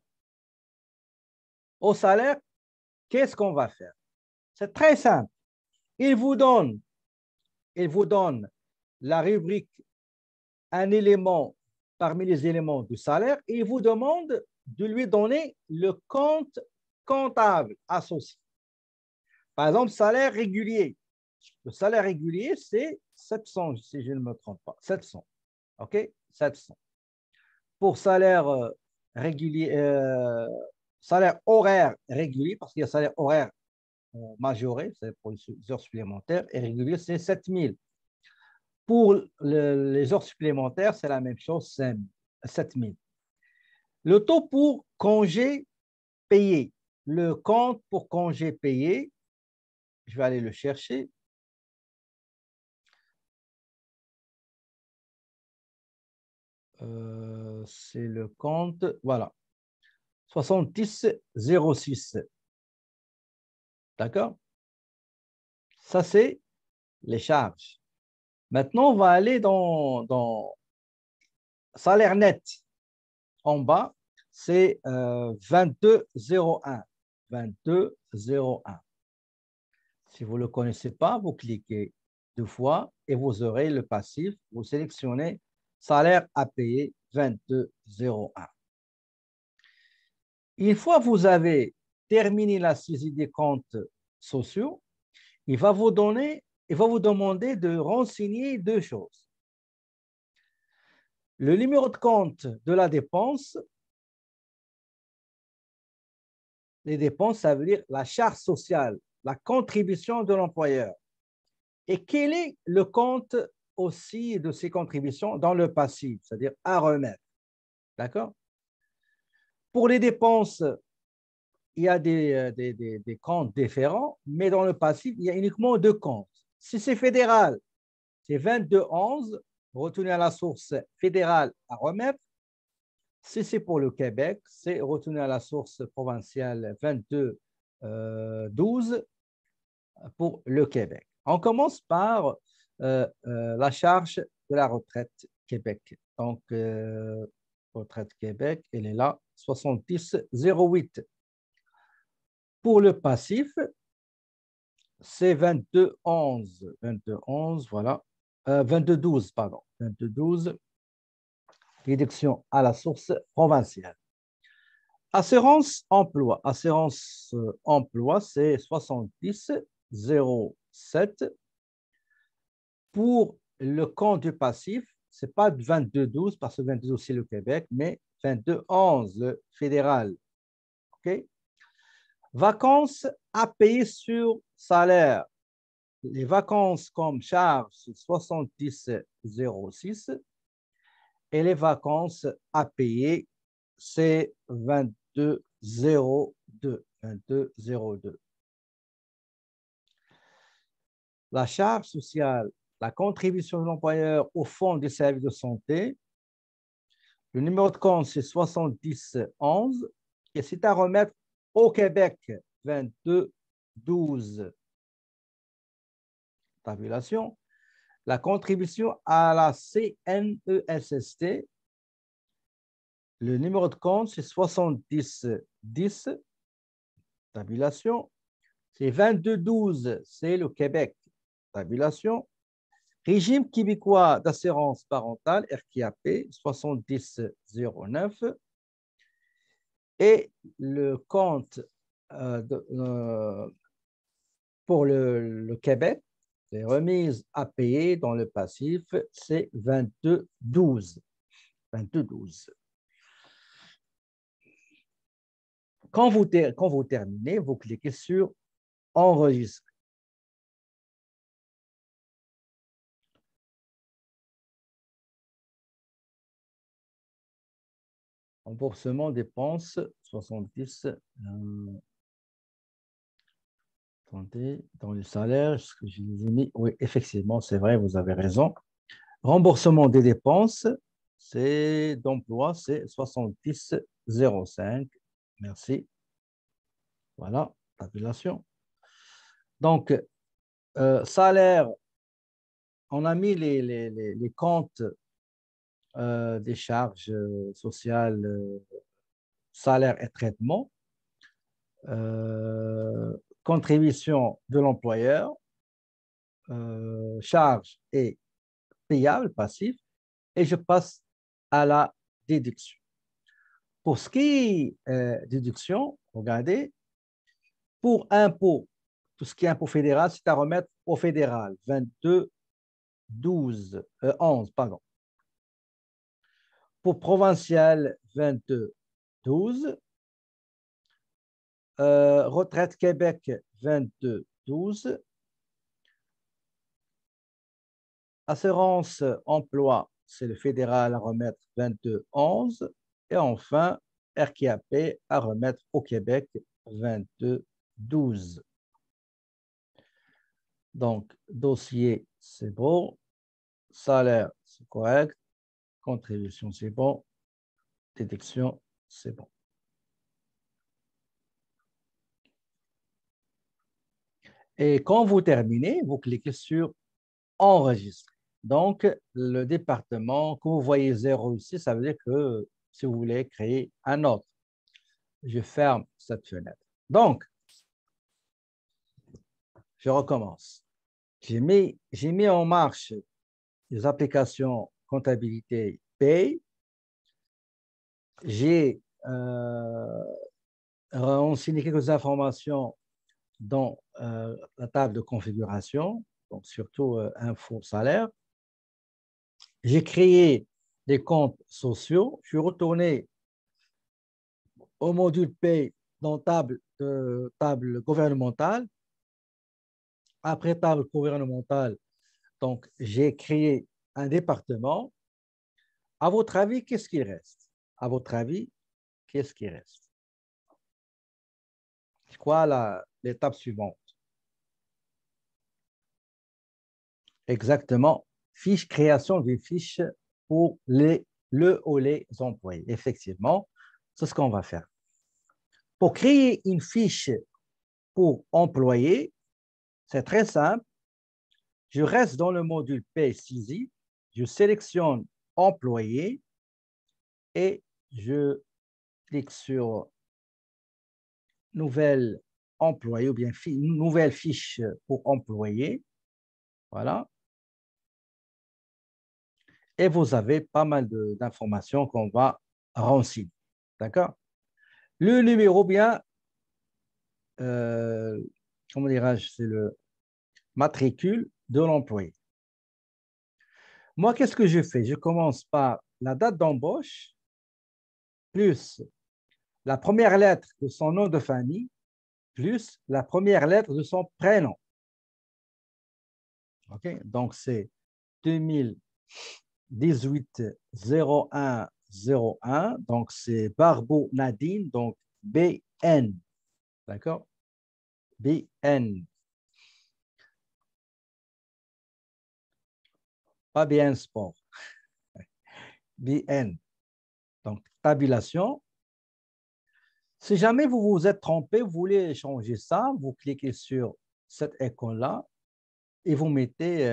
Au salaire, qu'est-ce qu'on va faire? C'est très simple. Il vous donne la rubrique, un élément parmi les éléments du salaire, et il vous demande de lui donner le compte comptable associé. Par exemple, salaire régulier. Le salaire régulier, c'est 700, si je ne me trompe pas. 700. OK? 700. Pour salaire régulier, salaire horaire régulier, parce qu'il y a salaire horaire majoré, c'est pour les heures supplémentaires, et régulier, c'est 7000. Pour les heures supplémentaires, c'est la même chose, 7000. Le taux pour congé payé. Le compte pour congé payé, je vais aller le chercher. C'est le compte, voilà, 7006. D'accord? Ça, c'est les charges. Maintenant, on va aller dans salaire net. En bas, c'est 2201. 2201. Si vous ne le connaissez pas, vous cliquez 2 fois et vous aurez le passif. Vous sélectionnez salaire à payer 2201. Une fois que vous avez terminé la saisie des comptes sociaux, il va vous demander de renseigner 2 choses. Le numéro de compte de la dépense. Les dépenses, ça veut dire la charge sociale, la contribution de l'employeur. Et quel est le compte aussi de ces contributions dans le passif, c'est-à-dire à remettre. D'accord? Pour les dépenses, il y a des comptes différents, mais dans le passif, il y a uniquement 2 comptes. Si c'est fédéral, c'est 2211, retenu à la source fédérale à remettre. Si c'est pour le Québec, c'est retenu à la source provinciale 2212 pour le Québec. On commence par la charge de la retraite Québec. Donc, retraite Québec, elle est là, 7008. Pour le passif, c'est 2211. 2211, voilà. 2212, pardon. 2212, réduction à la source provinciale. Assurance emploi. Assurance emploi, c'est 7007. Pour le compte du passif, ce n'est pas 2212 parce que 2212 c'est le Québec, mais 2211 le fédéral. OK? Vacances à payer sur salaire. Les vacances comme charge, c'est 70,06 et les vacances à payer, c'est 22,02. 22,02. La charge sociale, la contribution de l'employeur au fonds des services de santé. Le numéro de compte, c'est 7011 et c'est à remettre au Québec, 22,12. Tabulation. La contribution à la CNESST, le numéro de compte, c'est 7010. Tabulation. C'est 2212, c'est le Québec. Tabulation. Régime québécois d'assurance parentale, RQAP, 7009. Et le compte pour le Québec, les remises à payer dans le passif, c'est 2212. 2212. Quand vous terminez, vous cliquez sur Enregistrer. Remboursement dépenses 70. Attendez, dans les salaires, ce que je les ai mis. Oui, effectivement, c'est vrai, vous avez raison. Remboursement des dépenses, c'est d'emploi, c'est 70,05. Merci. Voilà, tabulation. Donc, salaire, on a mis les comptes des charges sociales, salaire et traitement, contribution de l'employeur, charge et payable, passif, et je passe à la déduction. Pour ce qui est déduction, regardez, pour impôt, tout ce qui est impôt fédéral, c'est à remettre au fédéral, 22, 12, 11, pardon. Pour provincial, 22, 12. Retraite Québec, 22, 12. Assurance emploi, c'est le fédéral à remettre 22, 11. Et enfin, RQAP à remettre au Québec 22, 12. Donc, dossier, c'est bon. Salaire, c'est correct. Contribution, c'est bon. Déduction, c'est bon. Et quand vous terminez, vous cliquez sur Enregistrer. Donc, le département, que vous voyez 0 ici, ça veut dire que si vous voulez créer un autre, je ferme cette fenêtre. Donc, je recommence. J'ai mis en marche les applications comptabilité paye. J'ai renseigné quelques informations dans la table de configuration, donc surtout info salaire. J'ai créé des comptes sociaux. Je suis retourné au module paye dans table gouvernementale. Après table gouvernementale, donc j'ai créé un département. À votre avis, qu'est-ce qu'il reste? À votre avis, qu'est-ce qui reste? C'est quoi l'étape suivante? Exactement. Fiche, création d'une fiche pour le ou les employés. Effectivement, c'est ce qu'on va faire. Pour créer une fiche pour employés, c'est très simple. Je reste dans le module P6i, je sélectionne employé et je clique sur nouvelle employé ou bien nouvelle fiche pour employé. Voilà. Et vous avez pas mal d'informations qu'on va renseigner. D'accord? Le numéro bien, comment dirais-je, c'est le matricule de l'employé. Moi, qu'est-ce que je fais? Je commence par la date d'embauche plus la première lettre de son nom de famille plus la première lettre de son prénom. OK? Donc, c'est 2018-01-01. Donc, c'est Barbeau Nadine, donc BN. D'accord? BN. Pas BN Sport. BN. Donc, tabulation. Si jamais vous vous êtes trompé, vous voulez changer ça, vous cliquez sur cette icône-là et vous mettez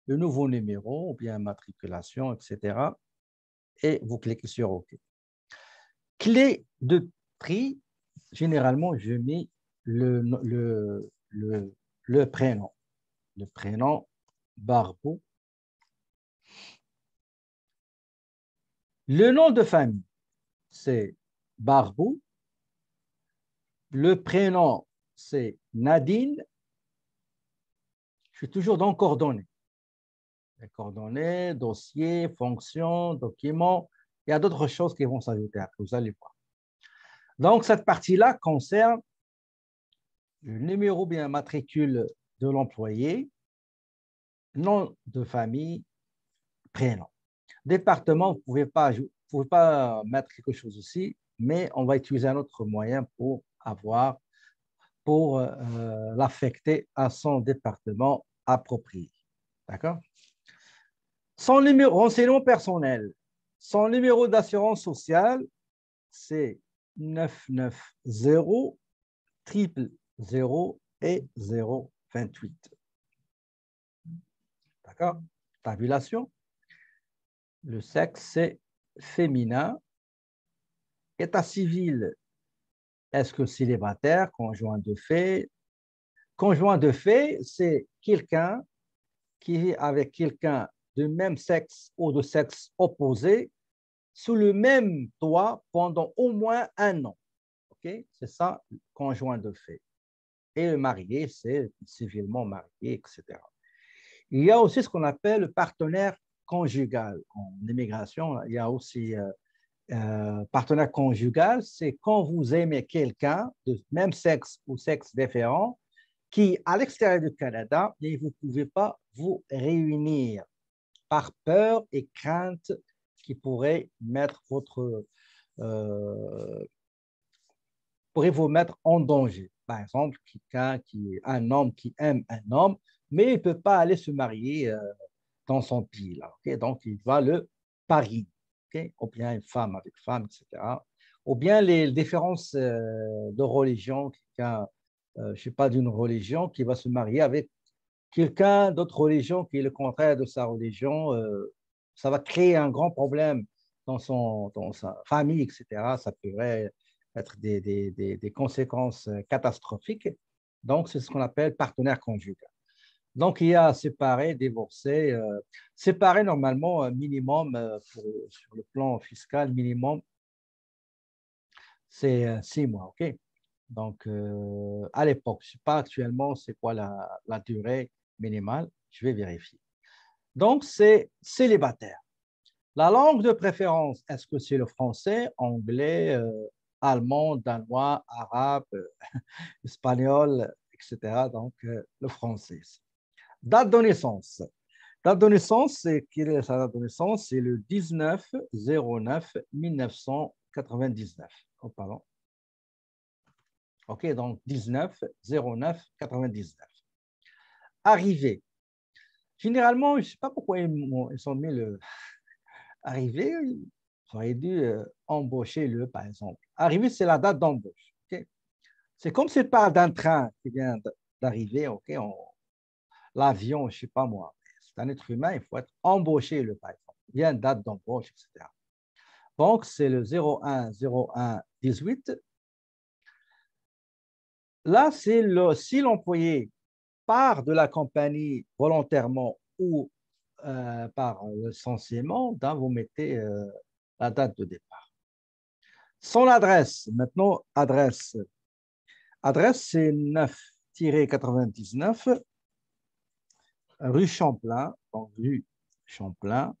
le nouveau numéro ou bien matriculation, etc. Et vous cliquez sur OK. Clé de tri, généralement, je mets le prénom. Le prénom Barbeau. Le nom de famille, c'est Barbeau. Le prénom, c'est Nadine. Je suis toujours dans coordonnées. Les coordonnées, dossier, fonction, document. Il y a d'autres choses qui vont s'ajouter après, vous allez voir. Donc, cette partie-là concerne le numéro bien matricule de l'employé, nom de famille, prénom. Département, vous ne pouvez pas mettre quelque chose aussi, mais on va utiliser un autre moyen pour l'affecter à son département approprié. D'accord? Son numéro, renseignement personnel, son numéro d'assurance sociale, c'est 990 000 et 028. D'accord? Tabulation. Le sexe, c'est féminin. État civil, est-ce que célibataire, conjoint de fait? Conjoint de fait, c'est quelqu'un qui vit avec quelqu'un de même sexe ou de sexe opposé sous le même toit pendant au moins un an. Okay? C'est ça, conjoint de fait. Et le marié, c'est civilement marié, etc. Il y a aussi ce qu'on appelle le partenaire conjugal. En immigration, il y a aussi partenaire conjugal, c'est quand vous aimez quelqu'un de même sexe ou sexe différent qui, à l'extérieur du Canada, et vous ne pouvez pas vous réunir par peur et crainte qui pourrait euh, pourrait vous mettre en danger. Par exemple, un homme qui aime un homme, mais il ne peut pas aller se marier dans son pays. Là, okay? Donc, il va le parier. Okay? Ou bien une femme avec femme, etc. Ou bien les différences de religion, quelqu'un, je ne sais pas, d'une religion qui va se marier avec quelqu'un d'autre religion qui est le contraire de sa religion, ça va créer un grand problème dans sa famille, etc. Ça pourrait être des conséquences catastrophiques. Donc, c'est ce qu'on appelle partenaire conjugal. Donc, il y a séparé, divorcé. Séparé, normalement, minimum, sur le plan fiscal, minimum, c'est 6 mois. OK? Donc, à l'époque, je ne sais pas actuellement c'est quoi la durée minimale. Je vais vérifier. Donc, c'est célibataire. La langue de préférence, est-ce que c'est le français, anglais, allemand, danois, arabe, espagnol, etc. Donc, le français. Date de naissance. Date de naissance, quelle est sa date de naissance? C'est le 19-09-1999. Oh, pardon. OK, donc 19-09-99. Arrivé. Généralement, je ne sais pas pourquoi ils ont mis le arrivé. Ils auraient dû embaucher le, par exemple. Arrivé, c'est la date d'embauche. Okay? C'est comme si tu parles d'un train qui vient d'arriver. OK, l'avion, je ne sais pas moi. C'est un être humain, il faut être embauché, le, par exemple. Il y a une date d'embauche, etc. Donc, c'est le 01-01-18. Là, c'est si l'employé part de la compagnie volontairement ou par licenciement, vous mettez la date de départ. Son adresse, maintenant, adresse. Adresse, c'est 9-99, rue Champlain, donc rue Champlain.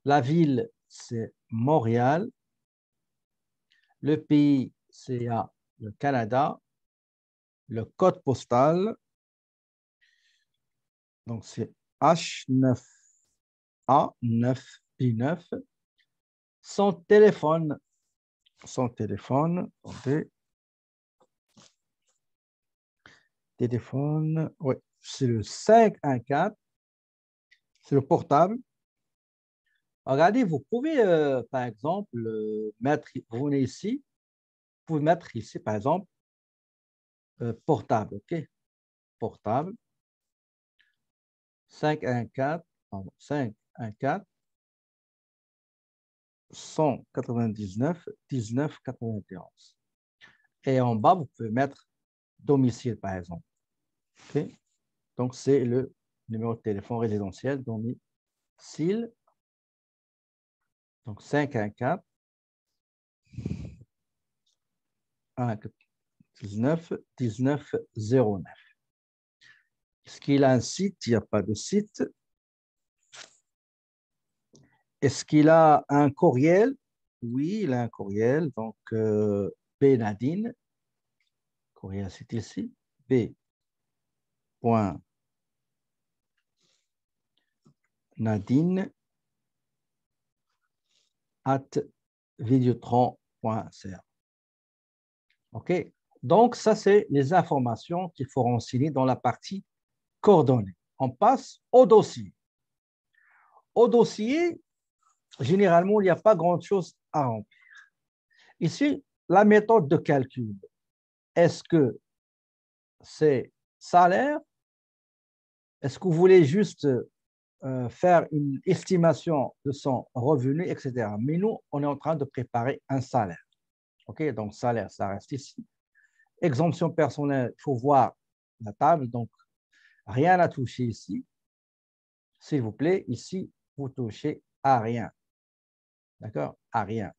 La ville, c'est Montréal. Le pays, c'est à le Canada, le code postal, donc c'est H9A9I9, son téléphone, attendez, téléphone, oui, c'est le 514, c'est le portable. Regardez, vous pouvez, par exemple, mettre, vous venez ici, vous pouvez mettre ici, par exemple, portable, OK? Portable, 514, pardon, 514, 199, 19, 91. Et en bas, vous pouvez mettre domicile, par exemple. OK? Donc, c'est le numéro de téléphone résidentiel, domicile. Donc, 514, 19, 19, 09. Est-ce qu'il a un site? Il n'y a pas de site. Est-ce qu'il a un courriel? Oui, il a un courriel. Donc, B Nadine. Courriel, c'est ici. B. Nadine at videotron.ca. OK? Donc, ça, c'est les informations qu'il faut renseigner dans la partie coordonnées. On passe au dossier. Au dossier, généralement, il n'y a pas grand-chose à remplir. Ici, la méthode de calcul. Est-ce que c'est salaire? Est-ce que vous voulez juste faire une estimation de son revenu, etc. Mais nous, on est en train de préparer un salaire. OK? Donc, salaire, ça reste ici. Exemption personnelle, il faut voir la table. Donc, rien à toucher ici. S'il vous plaît, ici, vous touchez à rien. D'accord? À rien.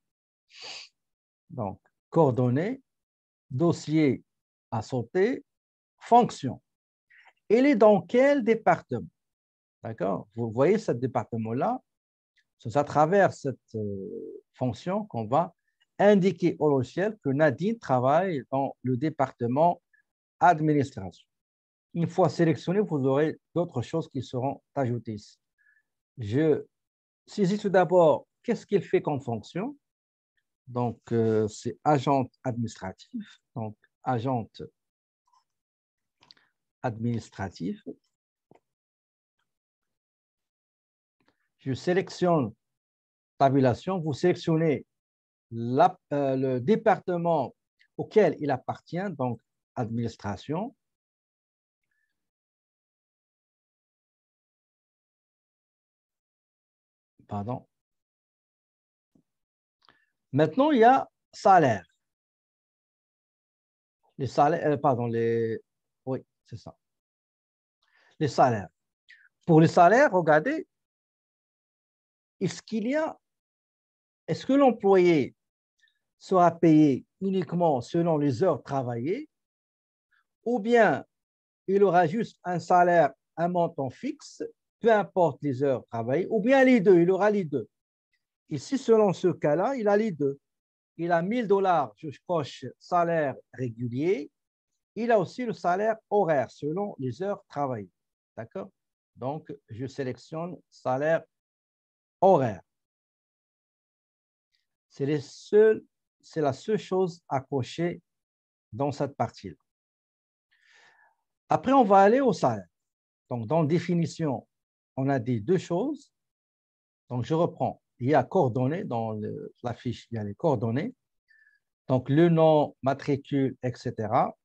Donc, coordonnées, dossier à sauter, fonction. Il est dans quel département? D'accord? Vous voyez ce département-là? C'est à travers cette fonction qu'on va indiquer au logiciel que Nadine travaille dans le département administration. Une fois sélectionné, vous aurez d'autres choses qui seront ajoutées ici. Je saisis tout d'abord qu'est-ce qu'il fait comme fonction. Donc, c'est agente administratif. Donc, agente administratif. Je sélectionne tabulation. Vous sélectionnez le département auquel il appartient, donc administration. Pardon. Maintenant, il y a salaire. Les salaires, pardon, oui, c'est ça. Les salaires. Pour les salaires, regardez, est-ce que l'employé sera payé uniquement selon les heures travaillées ou bien il aura juste un salaire, un montant fixe, peu importe les heures travaillées, ou bien les deux, il aura les deux. Ici, selon ce cas-là, il a les deux. Il a 1000 $, je coche salaire régulier. Il a aussi le salaire horaire selon les heures travaillées. D'accord? Donc, je sélectionne salaire horaire. C'est la seule chose à cocher dans cette partie-là. Après, on va aller au salaire. Donc, dans définition, on a dit deux choses. Donc, je reprends. Il y a coordonnées dans la fiche, il y a les coordonnées. Donc, le nom, matricule, etc.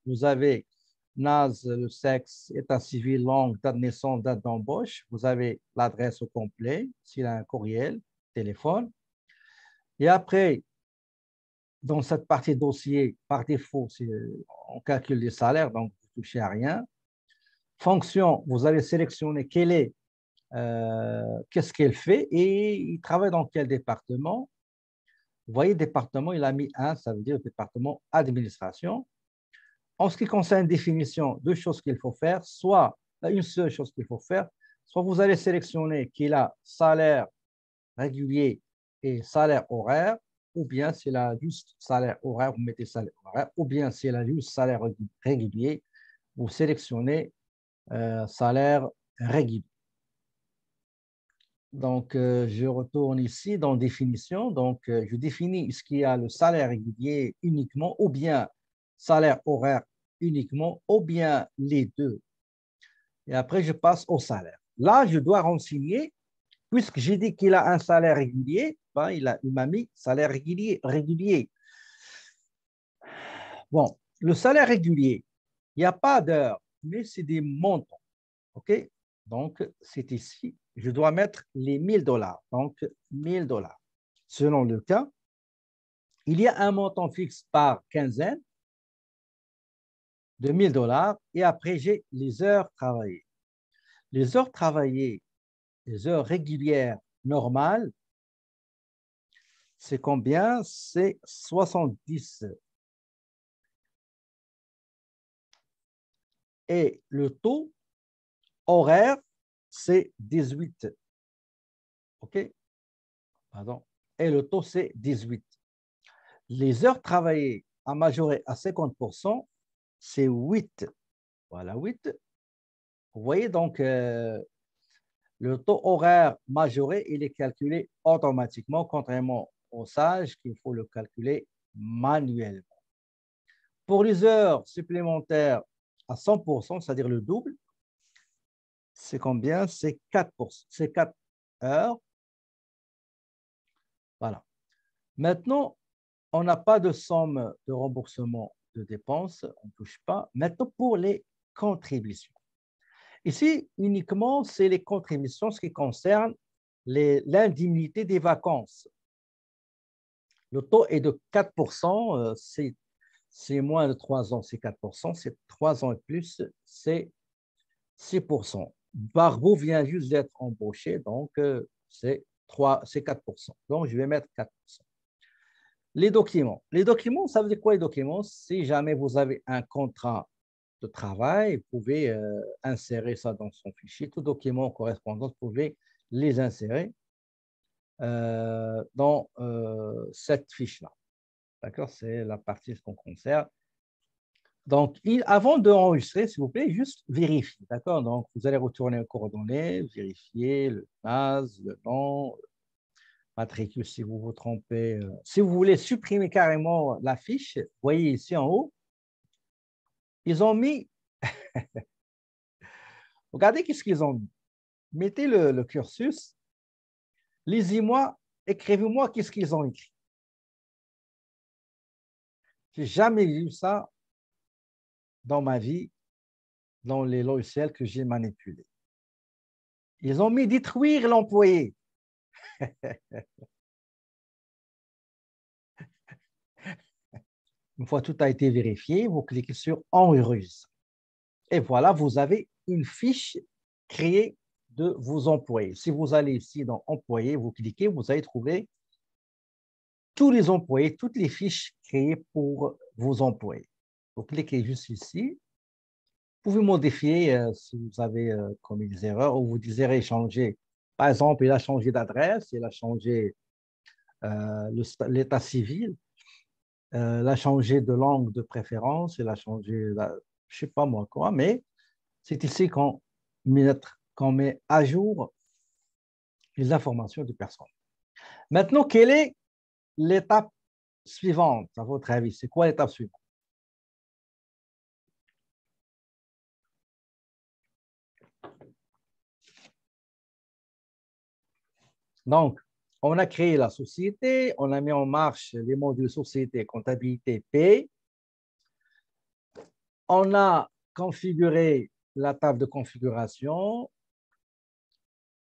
Vous avez NAS, le sexe, état civil, langue, date de naissance, date d'embauche. Vous avez l'adresse au complet, s'il a un courriel, téléphone. Et après, dans cette partie dossier, par défaut, on calcule les salaires, donc vous ne touchez à rien. Fonction, vous allez sélectionner qu'est-ce qu'elle fait et il travaille dans quel département. Vous voyez, département, il a mis un, ça veut dire département administration. En ce qui concerne définition, deux choses qu'il faut faire, soit une seule chose qu'il faut faire, soit vous allez sélectionner qu'il a salaire régulier et salaire horaire, ou bien c'est la juste salaire horaire, vous mettez salaire horaire, ou bien c'est la juste salaire régulier, vous sélectionnez salaire régulier. Donc, je retourne ici dans définition. Donc, je définis ce qu'il y a le salaire régulier uniquement, ou bien salaire horaire uniquement, ou bien les deux. Et après, je passe au salaire. Là, je dois renseigner, puisque j'ai dit qu'il a un salaire régulier, ben, il m'a mis salaire régulier. Bon, le salaire régulier, il n'y a pas d'heure, mais c'est des montants. OK? Donc, c'est ici. Je dois mettre les 1000 $. Donc, 1000 $. Selon le cas, il y a un montant fixe par quinzaine de 1000 $ et après, j'ai les heures travaillées. Les heures travaillées, les heures régulières normales, c'est combien? C'est 70. Et le taux horaire, c'est 18. OK? Pardon. Et le taux, c'est 18. Les heures travaillées à majorer à 50%, c'est 8. Voilà, 8. Vous voyez donc, le taux horaire majoré, il est calculé automatiquement, contrairement au sage qu'il faut le calculer manuellement. Pour les heures supplémentaires à 100%, c'est-à-dire le double, c'est combien? C'est 4%. C'est 4 heures. Voilà. Maintenant, on n'a pas de somme de remboursement de dépenses, on ne touche pas. Maintenant, pour les contributions. Ici, uniquement, c'est les contributions, ce qui concerne l'indemnité des vacances. Le taux est de 4%, c'est moins de 3 ans, c'est 4%, c'est 3 ans et plus, c'est 6%. Barbeau vient juste d'être embauché, donc c'est 4%. Donc, je vais mettre 4%. Les documents. Les documents, ça veut dire quoi les documents? Si jamais vous avez un contrat de travail, vous pouvez insérer ça dans son fichier. Tout document correspondant, vous pouvez les insérer dans cette fiche-là. D'accord? C'est la partie qu'on concerne. Donc, avant d'enregistrer, s'il vous plaît, juste vérifier. D'accord? Donc, vous allez retourner aux coordonnées, vérifier le NAS, le nom, matricule si vous vous trompez. Si vous voulez supprimer carrément la fiche, vous voyez ici en haut, ils ont mis, regardez qu'est-ce qu'ils ont mis. Mettez le cursus, lisez-moi, écrivez-moi qu'est-ce qu'ils ont écrit. Je n'ai jamais vu ça dans ma vie, dans les logiciels que j'ai manipulés. Ils ont mis détruire l'employé. Une fois tout a été vérifié, vous cliquez sur enregistrer. Et voilà, vous avez une fiche créée de vos employés. Si vous allez ici dans employés, vous cliquez, vous allez trouver tous les employés, toutes les fiches créées pour vos employés. Vous cliquez juste ici. Vous pouvez modifier si vous avez commis des erreurs ou vous désirez changer. Par exemple, il a changé d'adresse, il a changé l'état civil, il a changé de langue de préférence, il a changé, je ne sais pas moi quoi, mais c'est ici qu'on met à jour les informations de personne. Maintenant, quelle est l'étape suivante, à votre avis? C'est quoi l'étape suivante? Donc, on a créé la société, on a mis en marche les modules société, comptabilité, paie. On a configuré la table de configuration.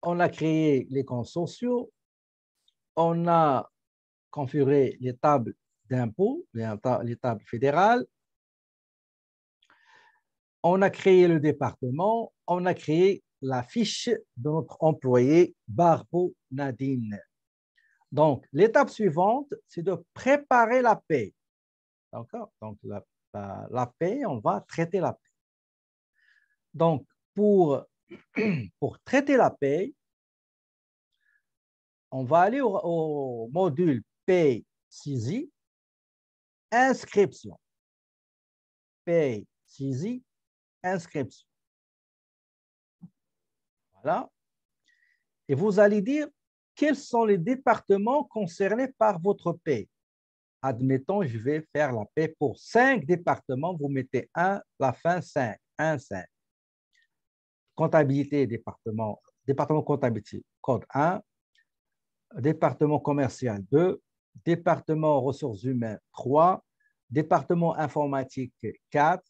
On a créé les comptes sociaux. On a configuré les tables d'impôts, les tables fédérales. On a créé le département. On a créé la fiche de notre employé Barbeau Nadine. Donc, l'étape suivante, c'est de préparer la paie. D'accord? Donc, la paie, on va traiter la paie. Donc, pour traiter la paie, on va aller au module paie saisie, inscription. Paye, saisie, inscription. Voilà. Et vous allez dire quels sont les départements concernés par votre paie. Admettons, je vais faire la paie pour 5 départements. Vous mettez 1, la fin 5, 1, 5. Comptabilité, département comptabilité, code 1, département commercial 2, département ressources humaines 3, département informatique 4,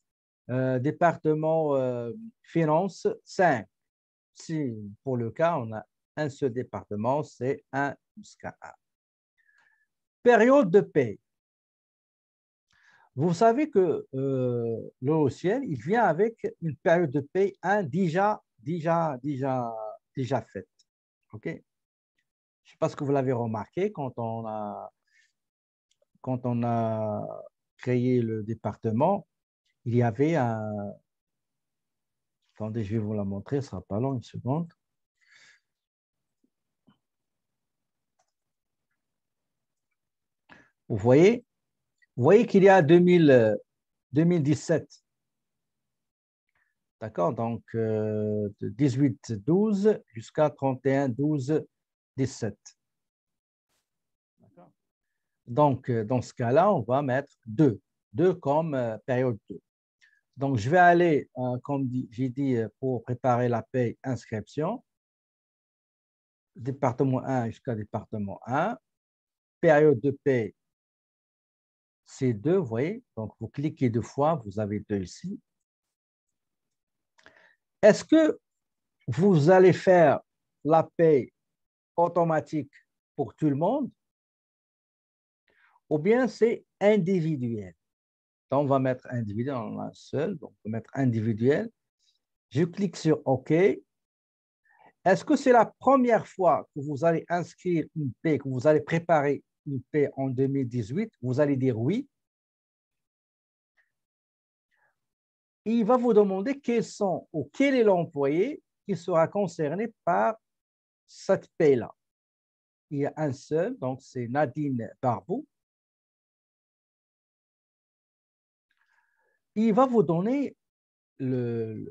département finance 5. Si pour le cas, on a un seul département, c'est 1 jusqu'à 1. Période de paie. Vous savez que le logiciel, il vient avec une période de paie déjà faite. OK? Je ne sais pas ce que vous l'avez remarqué quand on a créé le département, il y avait un... Attendez, je vais vous la montrer, ce ne sera pas long, une seconde. Vous voyez qu'il y a 2017. D'accord? Donc, de 18-12 jusqu'à 31-12-17. D'accord? Donc, dans ce cas-là, on va mettre 2. 2 comme période 2. Donc, je vais aller, comme j'ai dit, pour préparer la paie inscription, département 1 jusqu'à département 1. Période de paie, c'est 2, vous voyez. Donc, vous cliquez 2 fois, vous avez 2 ici. Est-ce que vous allez faire la paie automatique pour tout le monde ou bien c'est individuel? Donc, on va mettre individuel, on a un seul, donc on va mettre individuel. Je clique sur OK. Est-ce que c'est la première fois que vous allez inscrire une paie, que vous allez préparer une paie en 2018? Vous allez dire oui. Il va vous demander quels sont ou quel est l'employé qui sera concerné par cette paie-là. Il y a un seul, donc c'est Nadine Barbou. Il va vous donner un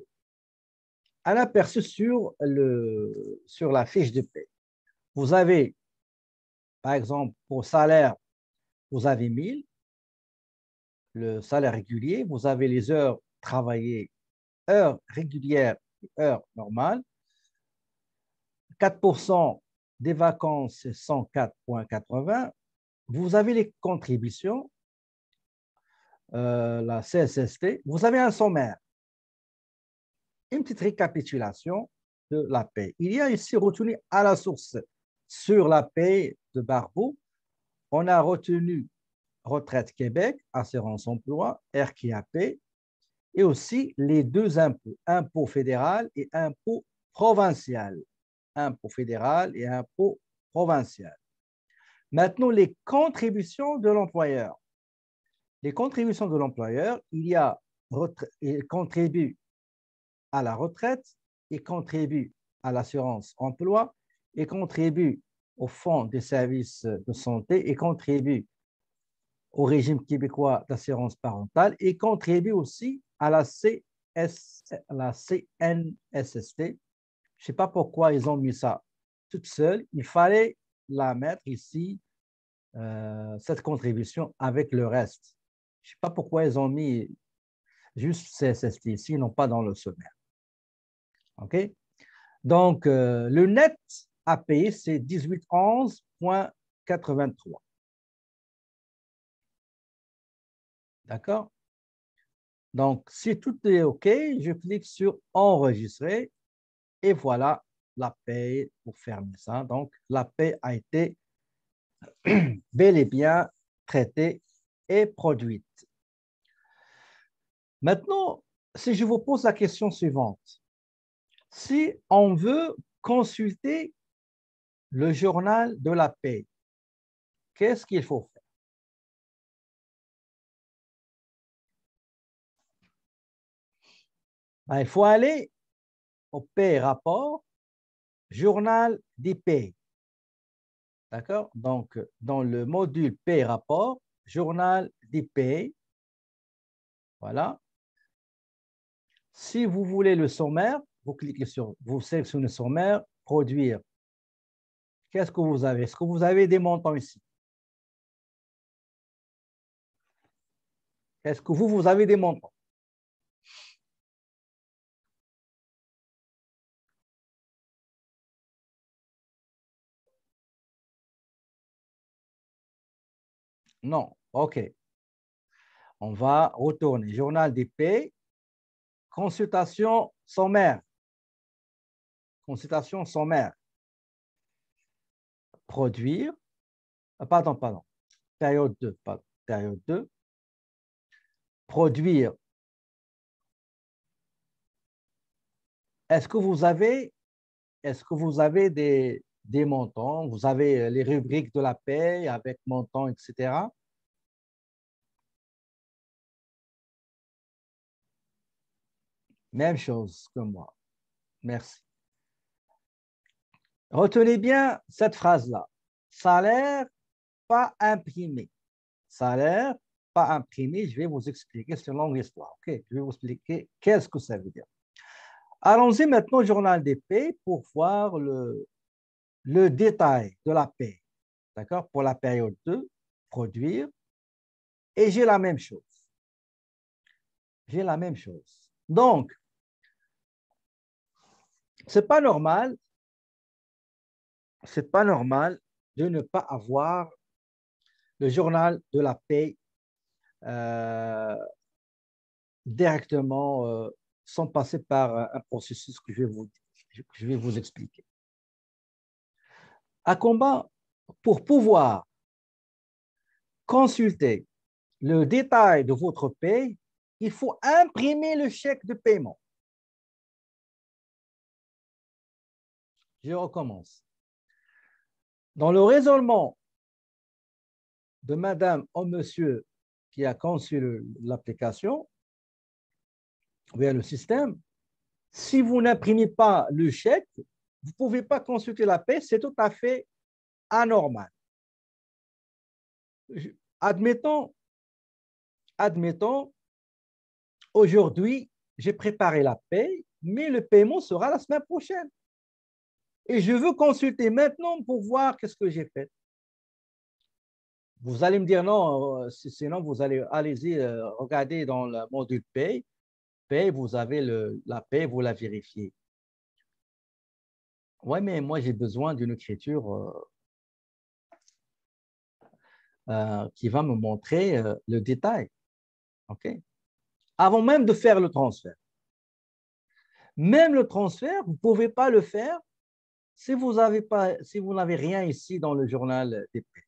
aperçu sur la fiche de paie. Vous avez, par exemple, pour salaire, vous avez 1000, le salaire régulier, vous avez les heures travaillées, heures régulières et heures normales. 4% des vacances, c'est 104,80. Vous avez les contributions, la CSST. Vous avez un sommaire, une petite récapitulation de la paie. Il y a ici retenu à la source sur la paie de Barbeau. On a retenu Retraite Québec, Assurance Emploi, RQAP, et aussi les 2 impôts, impôt fédéral et impôt provincial. Impôt fédéral et impôt provincial. Maintenant, les contributions de l'employeur. Les contributions de l'employeur, il contribue à la retraite, il contribue à l'assurance emploi, il contribue au fonds des services de santé, il contribue au régime québécois d'assurance parentale et contribue aussi à la CNSST. Je ne sais pas pourquoi ils ont mis ça toute seule. Il fallait la mettre ici, cette contribution avec le reste. Je ne sais pas pourquoi ils ont mis juste CSST ici, non pas dans le sommaire. OK? Donc, le net à payer, c'est 1811,83. D'accord? Donc, si tout est OK, je clique sur Enregistrer et voilà la paie pour fermer ça. Donc, la paie a été bel et bien traitée et produite. Maintenant, si je vous pose la question suivante, si on veut consulter le journal de la paie, qu'est-ce qu'il faut faire? Ben, il faut aller au paie rapport, journal des paies. D'accord? Donc, dans le module paye rapport, journal des payes, voilà. Si vous voulez le sommaire, vous cliquez sur, vous sélectionnez le sommaire, produire. Qu'est-ce que vous avez? Est-ce que vous avez des montants ici? Est-ce que vous avez des montants? Non. OK. On va retourner. Journal des paies, consultation sommaire. Consultation sommaire. Produire. Pardon. Période 2. Période 2. Produire. Est-ce que vous avez, des montants? Vous avez les rubriques de la paie avec montant, etc. Même chose que moi. Merci. Retenez bien cette phrase-là. Salaire pas imprimé. Salaire pas imprimé. Je vais vous expliquer sur longue histoire. Ok, je vais vous expliquer qu'est-ce que ça veut dire. Allons-y maintenant au journal des paies pour voir le détail de la paie. D'accord? Pour la période 2, produire. Et j'ai la même chose. J'ai la même chose. Donc, c'est pas normal, c'est pas normal de ne pas avoir le journal de la paie euh, directement sans passer par un processus que je vais vous expliquer. À combat, pour pouvoir consulter le détail de votre paie, il faut imprimer le chèque de paiement. Je recommence. Dans le raisonnement de madame ou monsieur qui a conçu l'application, vers le système, si vous n'imprimez pas le chèque, vous ne pouvez pas consulter la paie, c'est tout à fait anormal. Admettons, aujourd'hui, j'ai préparé la paie, mais le paiement sera la semaine prochaine. Et je veux consulter maintenant pour voir qu'est-ce que j'ai fait. Vous allez me dire non, sinon vous allez-y, regardez dans le module paie, vous avez la paie, vous la vérifiez. Oui, mais moi j'ai besoin d'une écriture qui va me montrer le détail. OK? Avant même de faire le transfert. Même le transfert, vous ne pouvez pas le faire si vous n'avez rien ici dans le journal des prêts.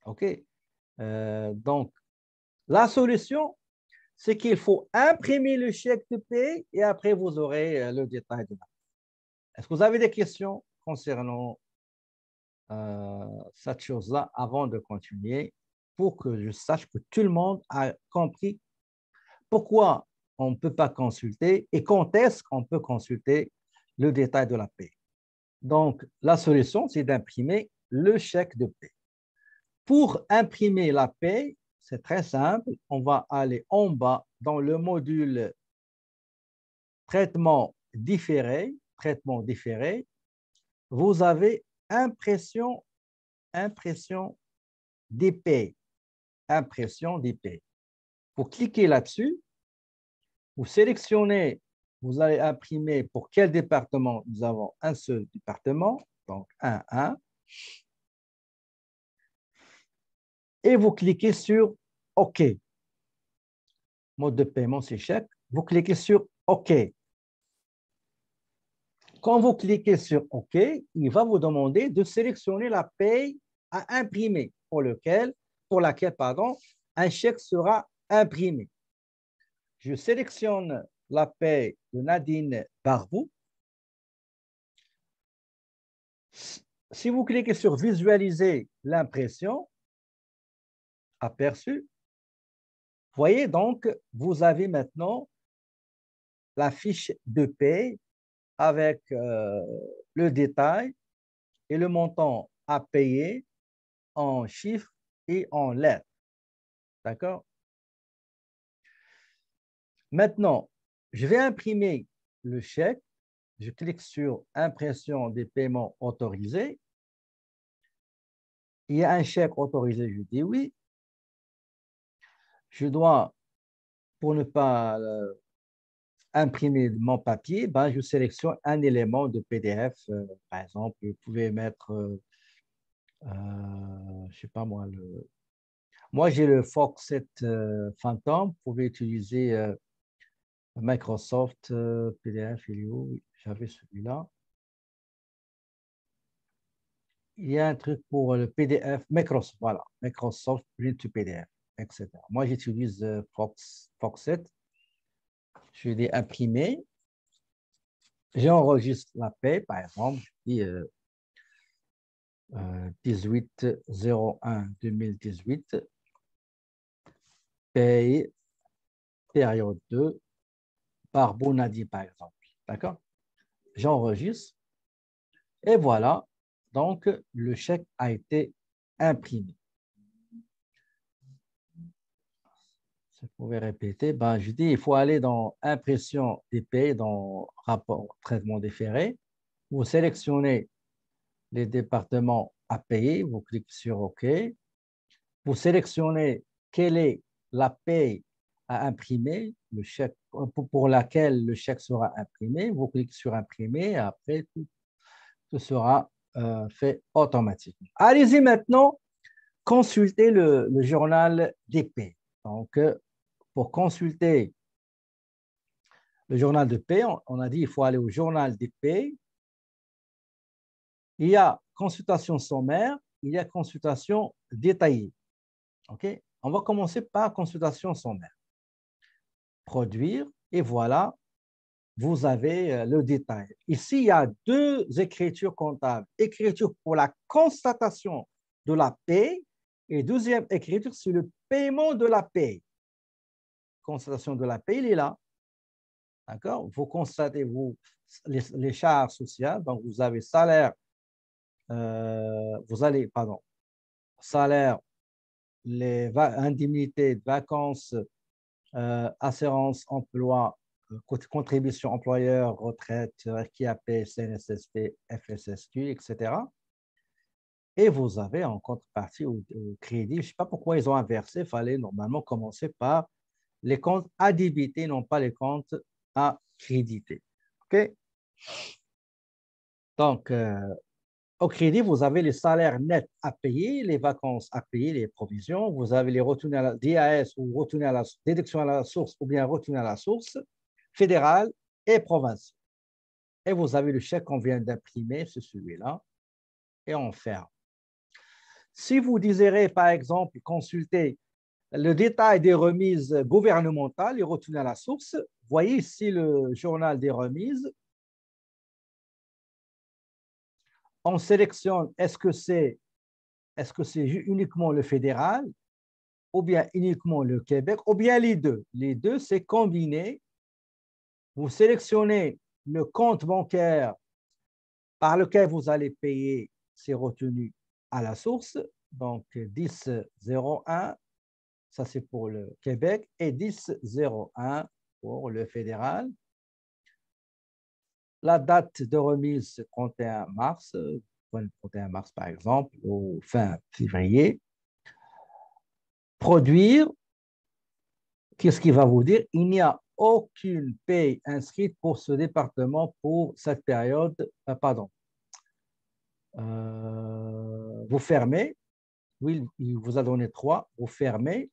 OK? Donc, la solution, c'est qu'il faut imprimer le chèque de paie et après, vous aurez le détail de la. Est-ce que vous avez des questions concernant cette chose-là avant de continuer pour que je sache que tout le monde a compris pourquoi on ne peut pas consulter et quand est-ce qu'on peut consulter le détail de la paie. Donc, la solution, c'est d'imprimer le chèque de paie. Pour imprimer la paie, c'est très simple. On va aller en bas dans le module traitement différé. Traitement différé. Vous avez impression des paies. Impression des paies. Vous cliquez là-dessus. Vous sélectionnez, vous allez imprimer pour quel département. Nous avons un seul département, donc 1. Et vous cliquez sur OK. Mode de paiement, c'est chèque. Vous cliquez sur OK. Quand vous cliquez sur OK, il va vous demander de sélectionner la paye à imprimer pour laquelle, un chèque sera imprimé. Je sélectionne la paie de Nadine Barbou. Si vous cliquez sur visualiser l'impression, aperçu, voyez donc, vous avez maintenant la fiche de paie avec le détail et le montant à payer en chiffres et en lettres. D'accord? Maintenant, je vais imprimer le chèque. Je clique sur impression des paiements autorisés. Il y a un chèque autorisé, je dis oui. Je dois, pour ne pas imprimer mon papier, ben, je sélectionne un élément de PDF. Par exemple, vous pouvez mettre, je sais pas moi, moi j'ai le Foxit Phantom. Vous pouvez utiliser Microsoft PDF. Il est où? Oui, j'avais celui-là. Il y a un truc pour le PDF, Microsoft, voilà, Microsoft Print to PDF, etc. Moi, j'utilise Foxit. Je l'ai imprimé. J'enregistre la paie, par exemple, je dis 18-01-2018, paye période 2 par Bonadi, par exemple. D'accord? J'enregistre et voilà. Donc, le chèque a été imprimé. Vous pouvez répéter. Ben, je dis, il faut aller dans impression des paies, dans rapport traitement des ferrets. Vous sélectionnez les départements à payer. Vous cliquez sur OK. Vous sélectionnez quelle est la paie à imprimer, le chèque, pour laquelle le chèque sera imprimé. Vous cliquez sur imprimer et après, tout sera fait automatiquement. Allez-y maintenant, consultez le journal des paies. Donc, pour consulter le journal de paie, on a dit qu'il faut aller au journal des paies. Il y a consultation sommaire, il y a consultation détaillée. OK? On va commencer par consultation sommaire. Produire, et voilà, vous avez le détail. Ici, il y a deux écritures comptables. Écriture pour la constatation de la paie et deuxième écriture sur le paiement de la paie. Constatation de la paie, il est là. D'accord? Vous constatez les charges sociales. Donc, vous avez salaire, salaire, les indemnités de vacances, assurance emploi, contribution employeur, retraite, RQAP, CNSST, FSSQ, etc. Et vous avez en contrepartie au crédit, je ne sais pas pourquoi ils ont inversé, il fallait normalement commencer par les comptes à débiter, non pas les comptes à créditer. OK? Donc, au crédit, vous avez les salaires nets à payer, les vacances à payer, les provisions. Vous avez les retenues à la DAS ou retenues à la déduction à la source ou bien retenues à la source fédérale et provinciale. Et vous avez le chèque qu'on vient d'imprimer, c'est celui-là, et on ferme. Si vous désirez, par exemple, consulter le détail des remises gouvernementales et retenues à la source, voyez ici le journal des remises. On sélectionne est-ce que c'est uniquement le fédéral ou bien uniquement le Québec, ou bien les deux. Les deux, c'est combiné. Vous sélectionnez le compte bancaire par lequel vous allez payer ces retenues à la source. Donc, 1001, ça c'est pour le Québec, et 1001 pour le fédéral. La date de remise, c'est 31 mars, 31 mars par exemple, au fin février. Produire, qu'est-ce qu'il va vous dire? Il n'y a aucune paye inscrite pour ce département pour cette période. Pardon. Vous fermez. Oui, il vous a donné 3. Vous fermez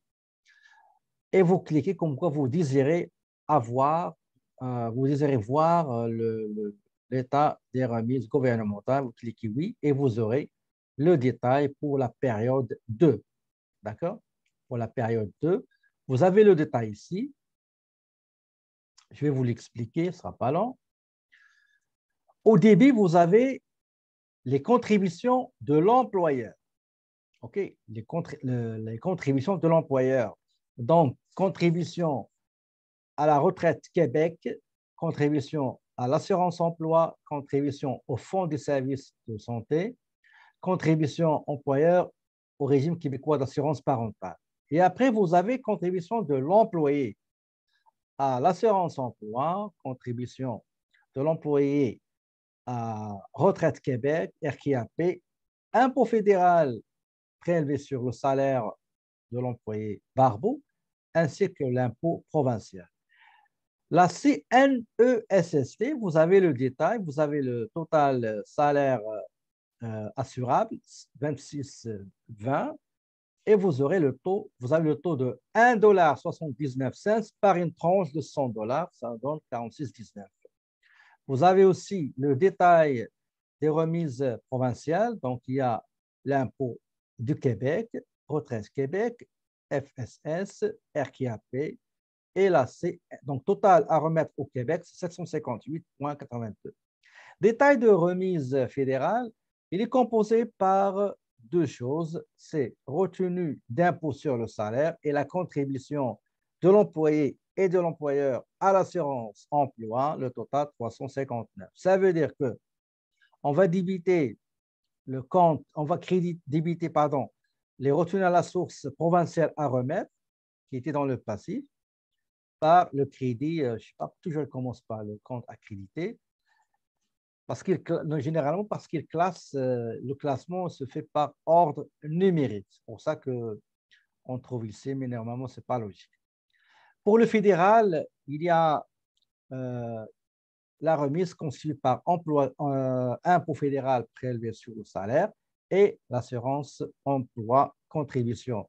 et vous cliquez comme quoi vous désirez avoir, vous désirez voir l'état des remises gouvernementales. Vous cliquez oui et vous aurez le détail pour la période 2. D'accord? Pour la période 2. Vous avez le détail ici. Je vais vous l'expliquer, ce ne sera pas long. Au début, vous avez les contributions de l'employeur. OK? Les contributions de l'employeur. Donc, contribution à la retraite Québec, contribution à l'assurance emploi, contribution au fonds des services de santé, contribution employeur au régime québécois d'assurance parentale. Et après, vous avez contribution de l'employé à l'assurance emploi, contribution de l'employé à Retraite Québec, RQAP, impôt fédéral prélevé sur le salaire de l'employé Barbeau, ainsi que l'impôt provincial. La CNESST, vous avez le détail, vous avez le total salaire assurable, 26,20, et vous aurez le taux, vous avez le taux de 1,79$ par une tranche de $100, ça donne 46,19. Vous avez aussi le détail des remises provinciales, donc il y a l'impôt du Québec, Retraite Québec, FSS, RQAP et la C. Donc, total à remettre au Québec, c'est 758,82. Détail de remise fédérale, il est composé par deux choses, c'est retenue d'impôt sur le salaire et la contribution de l'employé et de l'employeur à l'assurance emploi, le total 359. Ça veut dire que on va débiter le compte, on va débiter, pardon, les retenues à la source provinciale à remettre, qui était dans le passif, par le crédit, je ne sais pas, toujours commence par le compte accrédité, parce généralement parce qu'il classe, le classement se fait par ordre numérique. C'est pour ça qu'on trouve ici, mais normalement, ce n'est pas logique. Pour le fédéral, il y a la remise conçue par impôt fédéral prélevé sur le salaire et l'assurance emploi, contribution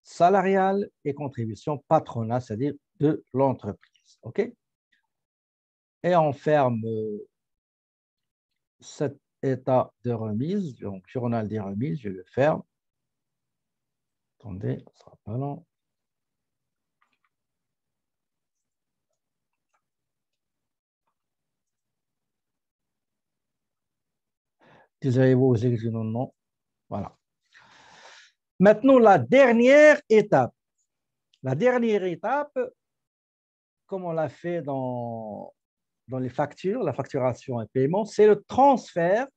salariale et contribution patronale, c'est-à-dire de l'entreprise. OK? Et on ferme cet état de remise, donc journal des remises, je le ferme. Attendez, ce sera pas long. Désirez-vous aux exigences? Non. Voilà. Maintenant, la dernière étape. La dernière étape, comme on l'a fait dans les factures, la facturation et paiement, c'est le transfert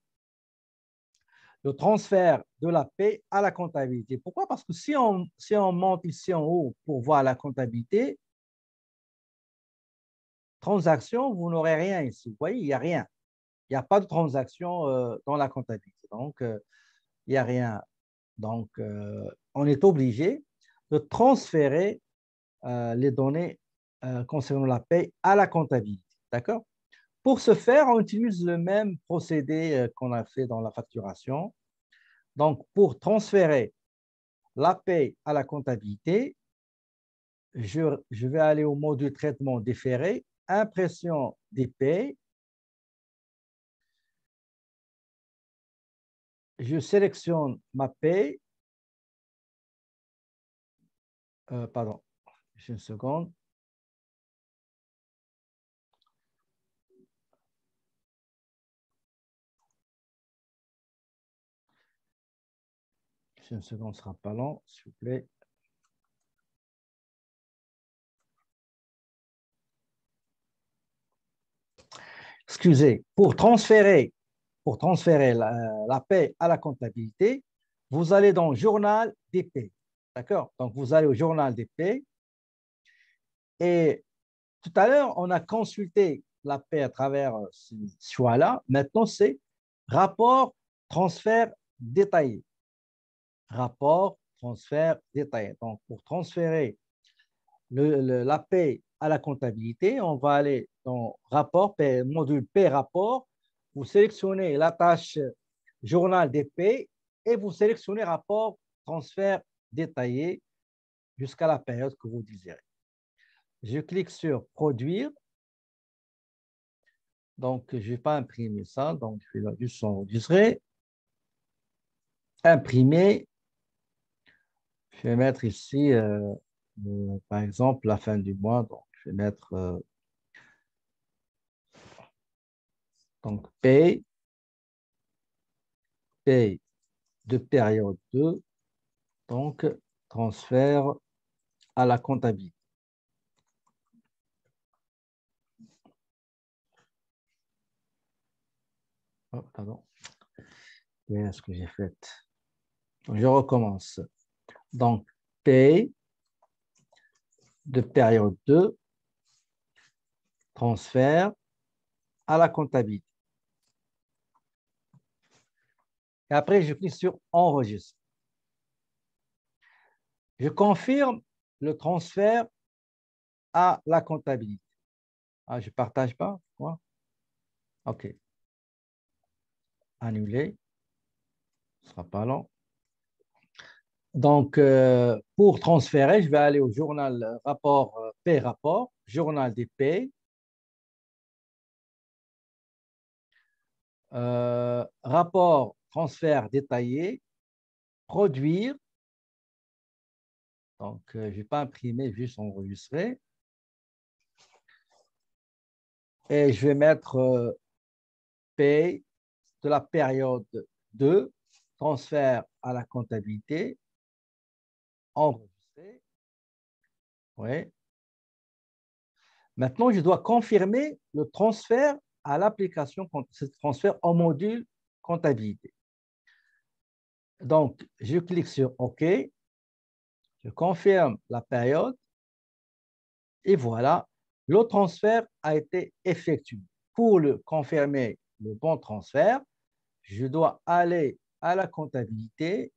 de la paie à la comptabilité. Pourquoi? Parce que si on monte ici en haut pour voir la comptabilité, transaction, vous n'aurez rien ici. Vous voyez, il n'y a rien. Il n'y a pas de transaction dans la comptabilité. Donc, il n'y a rien. Donc, on est obligé de transférer les données concernant la paie à la comptabilité. D'accord? Pour ce faire, on utilise le même procédé qu'on a fait dans la facturation. Donc, pour transférer la paie à la comptabilité, je vais aller au module traitement différé, impression des paies. Je sélectionne ma paie. Pardon, une seconde. Une seconde, ce ne sera pas long, s'il vous plaît. Excusez, pour transférer la paie à la comptabilité, vous allez dans Journal des paies. D'accord? Donc, vous allez au Journal des paies. Et tout à l'heure, on a consulté la paie à travers ce choix-là. Maintenant, c'est rapport, transfert détaillé. Rapport, transfert détaillé. Donc, pour transférer la paie à la comptabilité, on va aller dans rapport, module P rapport. Vous sélectionnez la tâche journal des paies et vous sélectionnez rapport transfert détaillé jusqu'à la période que vous désirez. Je clique sur produire. Donc, je ne vais pas imprimer ça. Donc, je vais juste enregistrer. Imprimer. Je vais mettre ici, par exemple, la fin du mois. Donc, je vais mettre donc paye de période 2, donc transfert à la comptabilité. Oh, pardon. Qu'est-ce que j'ai fait? Je recommence. Donc, paye de période 2, transfert à la comptabilité. Et après, je clique sur enregistrer. Je confirme le transfert à la comptabilité. Ah, je ne partage pas, quoi? OK. Annuler. Ce ne sera pas long. Donc, pour transférer, je vais aller au journal rapport, paie rapport, journal des paies, rapport transfert détaillé, produire. Donc, je ne vais pas imprimer, juste enregistrer. Et je vais mettre paye de la période 2, transfert à la comptabilité, enregistrer. Oui. Maintenant, je dois confirmer le transfert à l'application, ce transfert au module comptabilité. Donc, je clique sur OK, je confirme la période et voilà, le transfert a été effectué. Pour le confirmer le bon transfert, je dois aller à la comptabilité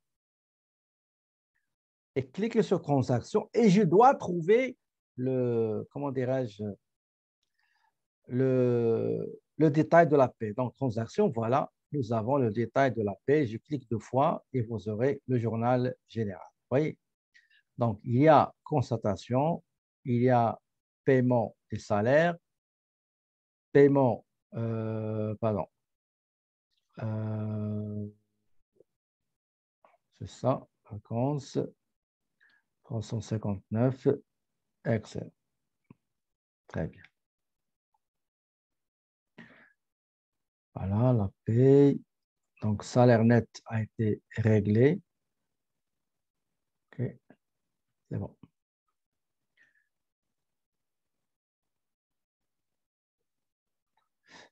et cliquer sur transaction et je dois trouver comment dirais-je, le détail de la paie. Donc, transaction, voilà, nous avons le détail de la paie. Je clique 2 fois et vous aurez le journal général. Vous voyez? Donc, il y a constatation, il y a paiement des salaires, paiement, pardon, euh, c'est ça, vacances, 359, Excel. Très bien. Voilà, la paie. Donc, salaire net a été réglé. OK, c'est bon.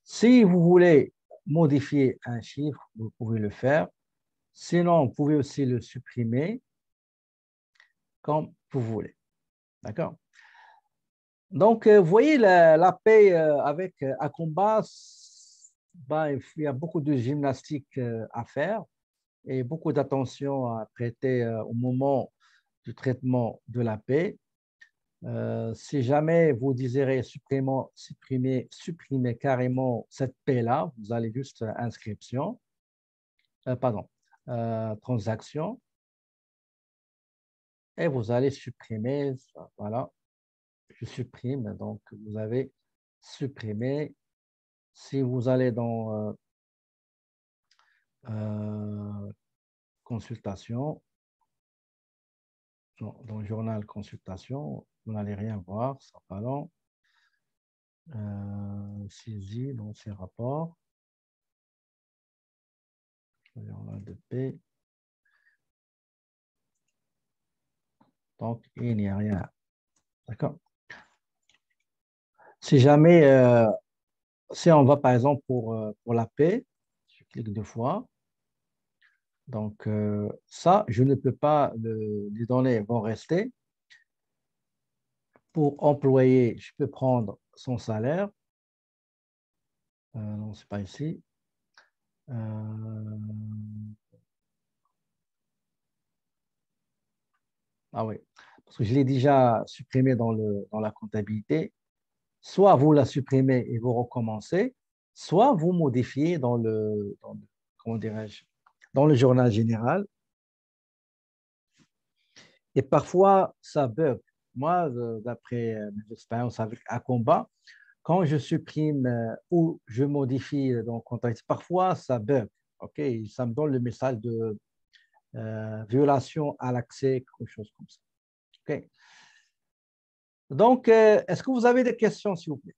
Si vous voulez modifier un chiffre, vous pouvez le faire. Sinon, vous pouvez aussi le supprimer comme vous voulez. D'accord? Donc, vous voyez, la paie avec Acomba, ben, il y a beaucoup de gymnastique à faire et beaucoup d'attention à prêter au moment du traitement de la paie. Si jamais vous désirez supprimer carrément cette paie-là, vous allez juste inscription, pardon, transaction, et vous allez supprimer, voilà, je supprime, donc vous avez supprimé. Si vous allez dans consultation, non, dans le journal consultation, vous n'allez rien voir, ça sera pas long. Saisie, dans ces rapports, journal de paie. Donc, il n'y a rien. D'accord. Si jamais, si on va par exemple pour la paie, je clique 2 fois. Donc, ça, je ne peux pas, les données vont rester. Pour employé, je peux prendre son salaire. Non, ce n'est pas ici. Ah oui, parce que je l'ai déjà supprimé dans la comptabilité. Soit vous la supprimez et vous recommencez, soit vous modifiez comment dirais-je, dans le journal général. Et parfois, ça bug. Moi, d'après mes expériences avec Acomba, quand je supprime ou je modifie dans le contexte, parfois ça bug. OK, ça me donne le message de violation à l'accès, quelque chose comme ça. OK. Donc, est-ce que vous avez des questions, s'il vous plaît?